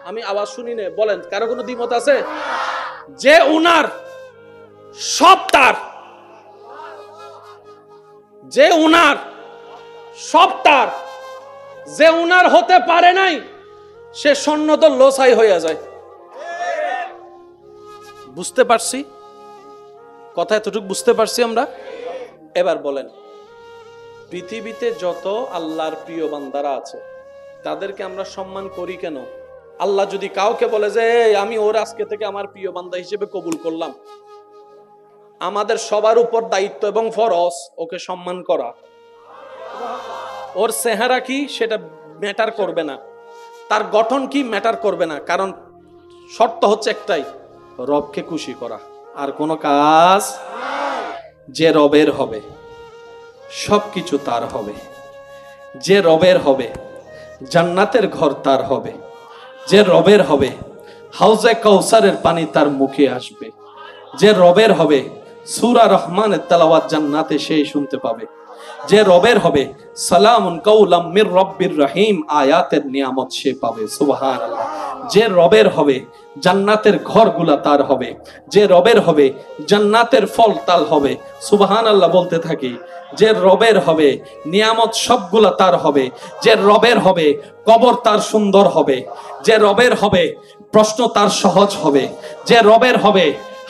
আমি আওয়াজ শুনি না, বলেন কারো কোনো দ্বিমত আছে? যে উনার সব তার, যে উনার সব তার, যে উনার হতে পারে নাই, সে সন্ন্যত লোসাই হয়ে যায়। বুঝতে পারছি কথা? এতটুকু বুঝতে পারছি আমরা? এবার বলেন, পৃথিবীতে যত আল্লাহর প্রিয় বান্দারা আছে তাদেরকে আমরা সম্মান করি কেন? আল্লাহ যদি কাউকে বলে যে আমি ওর আজকে থেকে আমার প্রিয় বান্দা হিসেবে কবুল করলাম, আমাদের সবার উপর দায়িত্ব এবং ফরজ ওকে সম্মান করা। ওর চেহারা কি সেটা ম্যাটার করবে না, তার গঠন কি ম্যাটার করবে না, কারণ শর্ত হচ্ছে একটাই, রবকে খুশি করা। আর কোনো কাজ। যে রবের হবে সবকিছু তার হবে, যে রবের হবে জান্নাতের ঘর তার হবে, যে রবের হবে হাউজে কাউসারের পানি তার মুখে আসবে, যে রবের হবে সূরা রহমানের তেলাওয়াত জান্নাতে সেই শুনতে পাবে, যে রবের হবে সালামুন কাউলাম মির রব্বির রহিম আয়াতের নিয়ামত সে পাবে। সুবহানাল্লাহ। যে রবের হবে জান্নাতের ঘরগুলা তার হবে, যে রবের হবে জান্নাতের ফল তাল হবে। সুবহানাল্লাহ বলতে থাকি। যে রবের হবে নিয়ামত সবগুলা তার হবে, যে রবের হবে কবর তার সুন্দর হবে, যে রবের হবে প্রশ্ন তার সহজ হবে, যে রবের হবে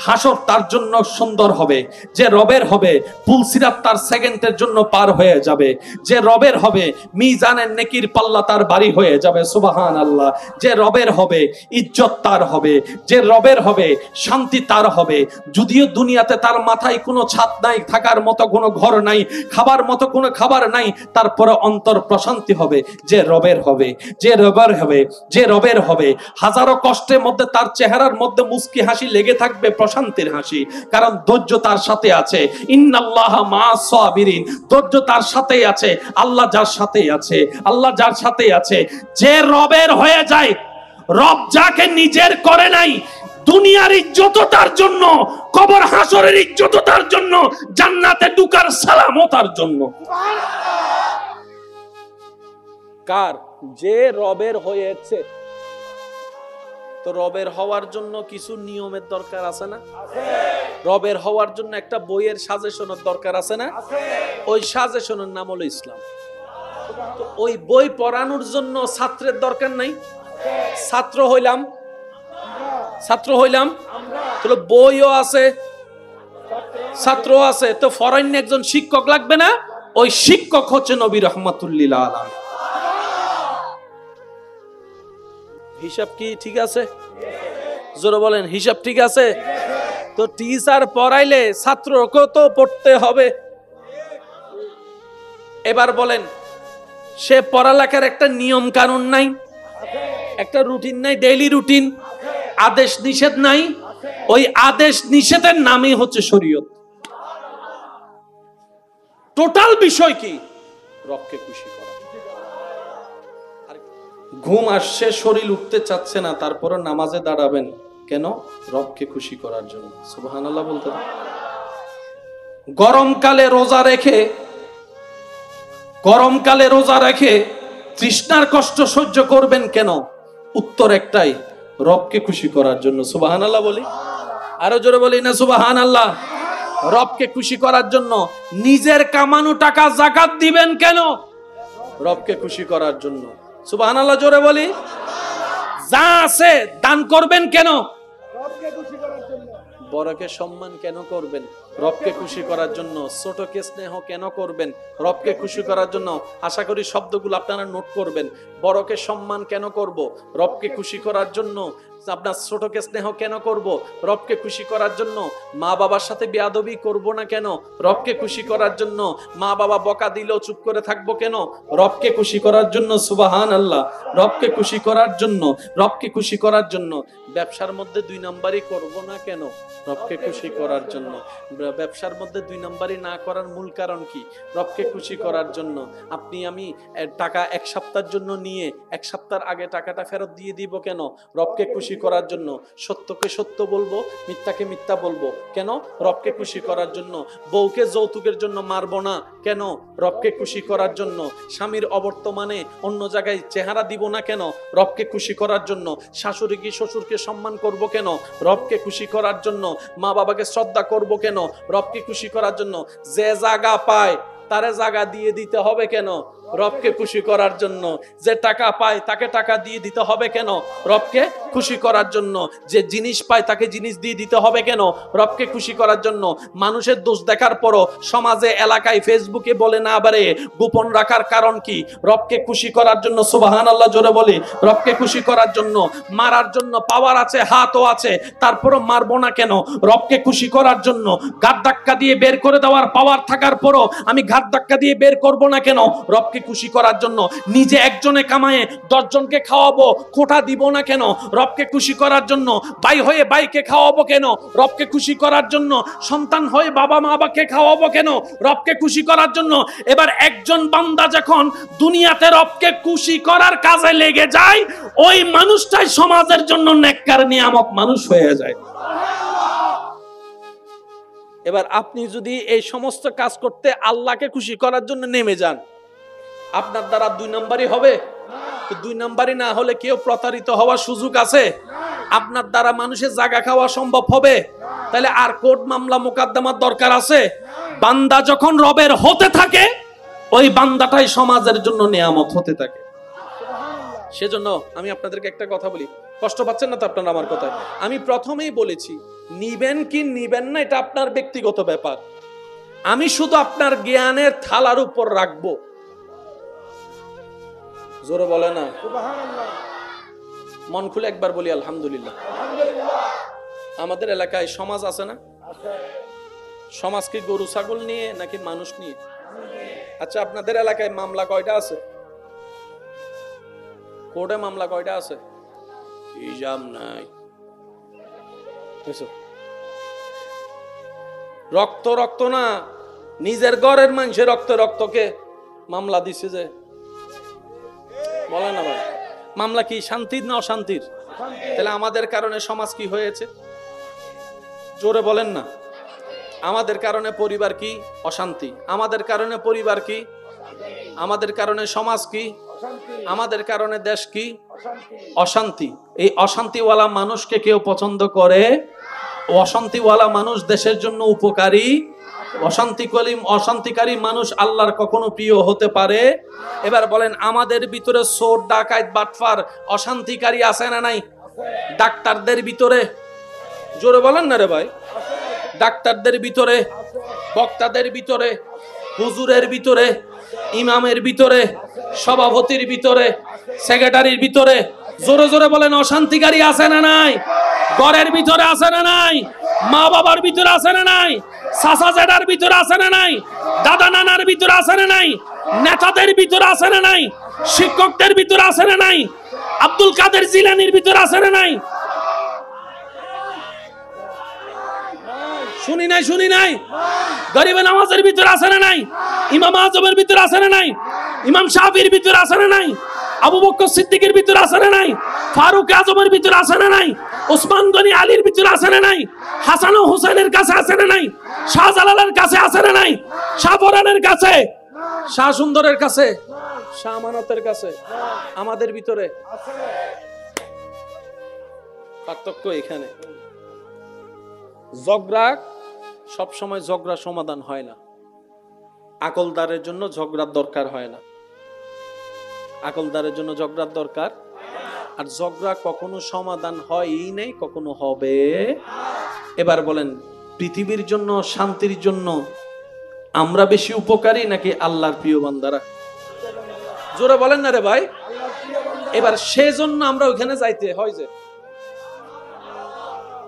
হাসর তার জন্য সুন্দর হবে, যে রবের হবে পুলসিরাত তার সেকেন্ডের জন্য পার হয়ে যাবে, যে রবের হবে মিজানের নেকির পাল্লা তার বাড়ি হয়ে যাবে। সুবহানাল্লাহ। যে রবের হবে ইজ্জত তার হবে, যে রবের হবে শান্তি তার হবে। যদিও দুনিয়াতে তার মাথায় কোনো ছাদ নাই, থাকার মতো কোনো ঘর নাই, খাবার মতো কোনো খাবার নাই, তারপরে অন্তর প্রশান্তি হবে। যে রবের হবে, যে রবের হবে, যে রবের হবে হাজারো কষ্টের মধ্যে তার চেহারার মধ্যে মুস্কি হাসি লেগে থাকবে, শান্তির হাসি, কারণ ধৈর্য তার সাথে আছে। ইন্নাল্লাহা মা'আস সাবিরিন, ধৈর্য তার সাথেই আছে। আল্লাহ যার সাথে আছে, আল্লাহ যার সাথে আছে, যে রবের হয়ে যায়, রব যাকে নিজের করে নাই, দুনিয়ার ইজ্জত তার জন্য, কবর হাসরের ইজ্জত তার জন্য, জান্নাতে ঢোকার সালামও তার জন্য। কার? যে রবের হয়েছে। তো রবের হওয়ার জন্য কিছু নিয়মের দরকার আছে না? রবের হওয়ার জন্য একটা বইয়ের সাজেশনের দরকার আছে না? ওই সাজেশনের নাম হলো ইসলাম। তো ওই বই পড়ানোর জন্য ছাত্রের দরকার নাই? ছাত্র হইলাম, ছাত্র হইলাম, তাহলে বইও আছে, ছাত্র আছে, তো ফরেন একজন শিক্ষক লাগবে না? ওই শিক্ষক হচ্ছে নবী রাহমাতুল লিল আলামিন। হিসাব কি ঠিক আছে? জোরে বলেন, হিসাব ঠিক আছে? তো টিচার পড়াইলে ছাত্রকেও তো পড়তে হবে। এবার বলেন, সে পড়ালেখার একটা নিয়ম কানুন নাই, একটা রুটিন নাই, ডেইলি রুটিন, আদেশ নিষেধ নাই। ওই আদেশ নিষেধের নামই হচ্ছে শরীয়ত। টোটাল বিষয় কি? রবকে খুশি করা। ঘুম আসছে, শরীর উঠতে চাচ্ছে না, তারপরে নামাজে দাঁড়াবেন কেন? রবকে খুশি করার জন্য। সুবহানাল্লাহ বলতে। গরমকালে রোজা রেখে তৃষ্ণার কষ্ট সহ্য করবেন কেন? উত্তর একটাই, রবকে খুশি করার জন্য। সুবহানাল্লাহ বলি, আরো জোরে বলি না সুবহানাল্লাহ। রবকে খুশি করার জন্য। নিজের কামানো টাকা যাকাত দিবেন কেন? রবকে খুশি করার জন্য। সুবহানাল্লাহ জোরে বলি। যা আছে দান করবেন কেন? রবকে খুশি করার জন্য। বড়কে সম্মান কেন করবেন? রবকে খুশি করার জন্য। ছোটকে স্নেহ কেন করবেন? রবকে খুশি করার জন্য। আশা করি শব্দগুলো আপনারা নোট করবেন। বড়কে সম্মান কেন করব? রবকে খুশি করার জন্য। আপনার ছোটকে স্নেহ কেন করব? রবকে খুশি করার জন্য। মা বাবার সাথে বেয়াদবি করব না কেন? রবকে খুশি করার জন্য। মা বাবা বকা দিলেও চুপ করে থাকবো কেন? রবকে খুশি করার জন্য। সুবহানাল্লাহ। রবকে খুশি করার জন্য, রবকে খুশি করার জন্য। ব্যবসার মধ্যে 2 নাম্বারই করব না কেন? রবকে খুশি করার জন্য। ব্যবসার মধ্যে 2 নাম্বারই না করার মূল কারণ কি? রবকে খুশি করার জন্য। আমি টাকা 1 সপ্তাহের জন্য নিয়ে 1 সপ্তাহের আগে টাকাটা ফেরত দিয়ে দিব কেন? রবকে খুশি করার জন্য। সত্যকে সত্য বলবো, মিথ্যাকে মিথ্যা বলবো কেন? রবকে খুশি করার জন্য। বউকে যৌতুকের জন্য মারবো না কেন? রবকে খুশি করার জন্য। স্বামীর অবর্তমানে অন্য জায়গায় চেহারা দিব না কেন? রবকে খুশি করার জন্য। শাশুড়ি শ্বশুরকে সম্মান করব কেন? রবকে খুশি করার জন্য। মা বাবাকে শ্রদ্ধা করব কেন? রবকে খুশি করার জন্য। যে জায়গা পায় তারে জায়গা দিয়ে দিতে হবে কেন? রবকে খুশি করার জন্য। যে টাকা পায় তাকে টাকা দিয়ে দিতে হবে কেন? রবকে খুশি করার জন্য। যে জিনিস পায় তাকে জিনিস দিয়ে দিতে হবে কেন? রবকে খুশি করার জন্য। মানুষের দোষ দেখার পরও সমাজে, এলাকায়, ফেসবুকে বলে না পারে গোপন রাখার কারণ কি? রবকে খুশি করার জন্য। সুবহানাল্লাহ জোরে বলি। রবকে খুশি করার জন্য। মারার জন্য পাওয়ার আছে, হাতও আছে, তারপরও মারবো না কেন? রবকে খুশি করার জন্য। ঘাট ধাক্কা দিয়ে বের করে দেওয়ার পাওয়ার থাকার পরও আমি ঘাট ধাক্কা দিয়ে বের করব না কেন? রবকে খুশি করার জন্য। নিজে একজনে কামায়ে 10 জনকে খাওয়াবো, কোটা দিব না কেন? রবকে খুশি করার জন্য। ভাই হয়ে ভাইকে খাওয়াবো কেন? রবকে খুশি করার জন্য। সন্তান হয়ে বাবা মা বাবাকে খাওয়াবো কেন? রবকে খুশি করার জন্য। এবার একজন বান্দা যখন দুনিয়াতে রবকে খুশি করার কাজে লেগে যায়, ওই মানুষটাই সমাজের জন্য নেককার নিয়ামত মানুষ হয়ে যায়। এবার আপনি যদি এই সমস্ত কাজ করতে আল্লাহকে খুশি করার জন্য নেমে যান, আপনার দ্বারা 2 নাম্বারই হবে? 2 নাম্বারই না হলে কেউ প্রতারিত হওয়ার সুযোগ আছে? আপনার দ্বারা মানুষের জায়গা খাওয়া সম্ভব হবে? তাহলে আর কোর্ট মামলা মোকদ্দমার দরকার আছে? বান্দা যখন রবের হতে থাকে, ওই বান্দাটাই সমাজের জন্য নিয়ামত হতে থাকে। সেজন্য আমি আপনাদেরকে একটা কথা বলি, কষ্ট পাচ্ছেন না তো আপনারা আমার কথায়? আমি প্রথমেই বলেছি, নিবেন কি নিবেন না এটা আপনার ব্যক্তিগত ব্যাপার। আমি শুধু আপনার জ্ঞানের থালার উপর রাখবো। জোরে বলে না সুবহানাল্লাহ। মন খুলে একবার বলি আলহামদুলিল্লাহ। আমাদের এলাকায় সমাজ আছে না? সমাজ কি গরু ছাগল নিয়ে নাকি মানুষ নিয়ে? আচ্ছা, আপনাদের এলাকায় মামলা কয়টা আছে? কোর্টে মামলা কয়টা আছে? হিসাব নাই। রক্ত রক্ত না, নিজের ঘরের মানুষের রক্তকে মামলা দিছে যে, বলে না ভাই? মামলা কি শান্তির না অশান্তির? তাহলে আমাদের কারণে সমাজ কি হয়েছে? জোরে বলেন না। আমাদের কারণে পরিবার কি? অশান্তি। আমাদের কারণে পরিবার কি? আমাদের কারণে সমাজ কি? আমাদের কারণে দেশ কি? অশান্তি। এই অশান্তিওয়ালা মানুষকে কেউ পছন্দ করে? অশান্তিওয়ালা মানুষ দেশের জন্য উপকারী? অশান্তিকারী মানুষ আল্লাহর কখনো প্রিয় হতে পারে? এবার বলেন, আমাদের ভিতরে চোর ডাকাত বাটফার অশান্তিকারী আছে না নাই? ডাক্তারদের ভিতরে, জোরে বলেন না রে ভাই, ডাক্তারদের ভিতরে, বক্তাদের ভিতরে, হুজুরের ভিতরে, ইমামের ভিতরে, সভাপতির ভিতরে, সেক্রেটারির ভিতরে, জোরে জোরে বলেন, অশান্তিকারী আছে না নাই? ঘরের ভিতরে আছে না নাই? মা বাবার ভিতরে আছে না নাই? চাচা জেঠার ভিতরে আছে না নাই? দাদা নানার ভিতরে আছে না নাই? নেতাদের ভিতরে আছে না নাই? শিক্ষকদের ভিতরে আছে না নাই? আব্দুল কাদের জিলানির ভিতরে আছে না নাই? শুনি নাই, শুনি নাই। গরিবে নামাজের ভিতরে আছে না নাই? ইমাম আজমের ভিতরে আছে না নাই? ইমাম শাফির ভিতরে আছে না নাই? আবু বকর সিদ্দিকের ভিতরে আছে না নাই? ফারুক আজমের ভিতরে আছে না নাই? ওসমান গনি আলীর ভিতরে আছে না নাই? হাসান ও হুসাইনের কাছে আছে না নাই? শাহজালালের কাছে আছে না নাই? শাহপরানের কাছে, শাহ সুন্দরের কাছে, শাহ আমানতের কাছে, আমাদের ভিতরে পার্থক্য এখানে। ঝগড়া সবসময় ঝগড়া সমাধান হয় না। আকলদারের জন্য ঝগড়ার দরকার হয় না। আকলদারের জন্য ঝগড়ার দরকার। আর ঝগড়া কখনো সমাধান হয়ই নাই, কখনো হবে। এবার বলেন, পৃথিবীর জন্য, শান্তির জন্য আমরা বেশি উপকারী নাকি আল্লাহর প্রিয় বান্দারা? জোরে বলেন না রে ভাই। এবার সেজন্য আমরা ওইখানে যাইতে হয় যে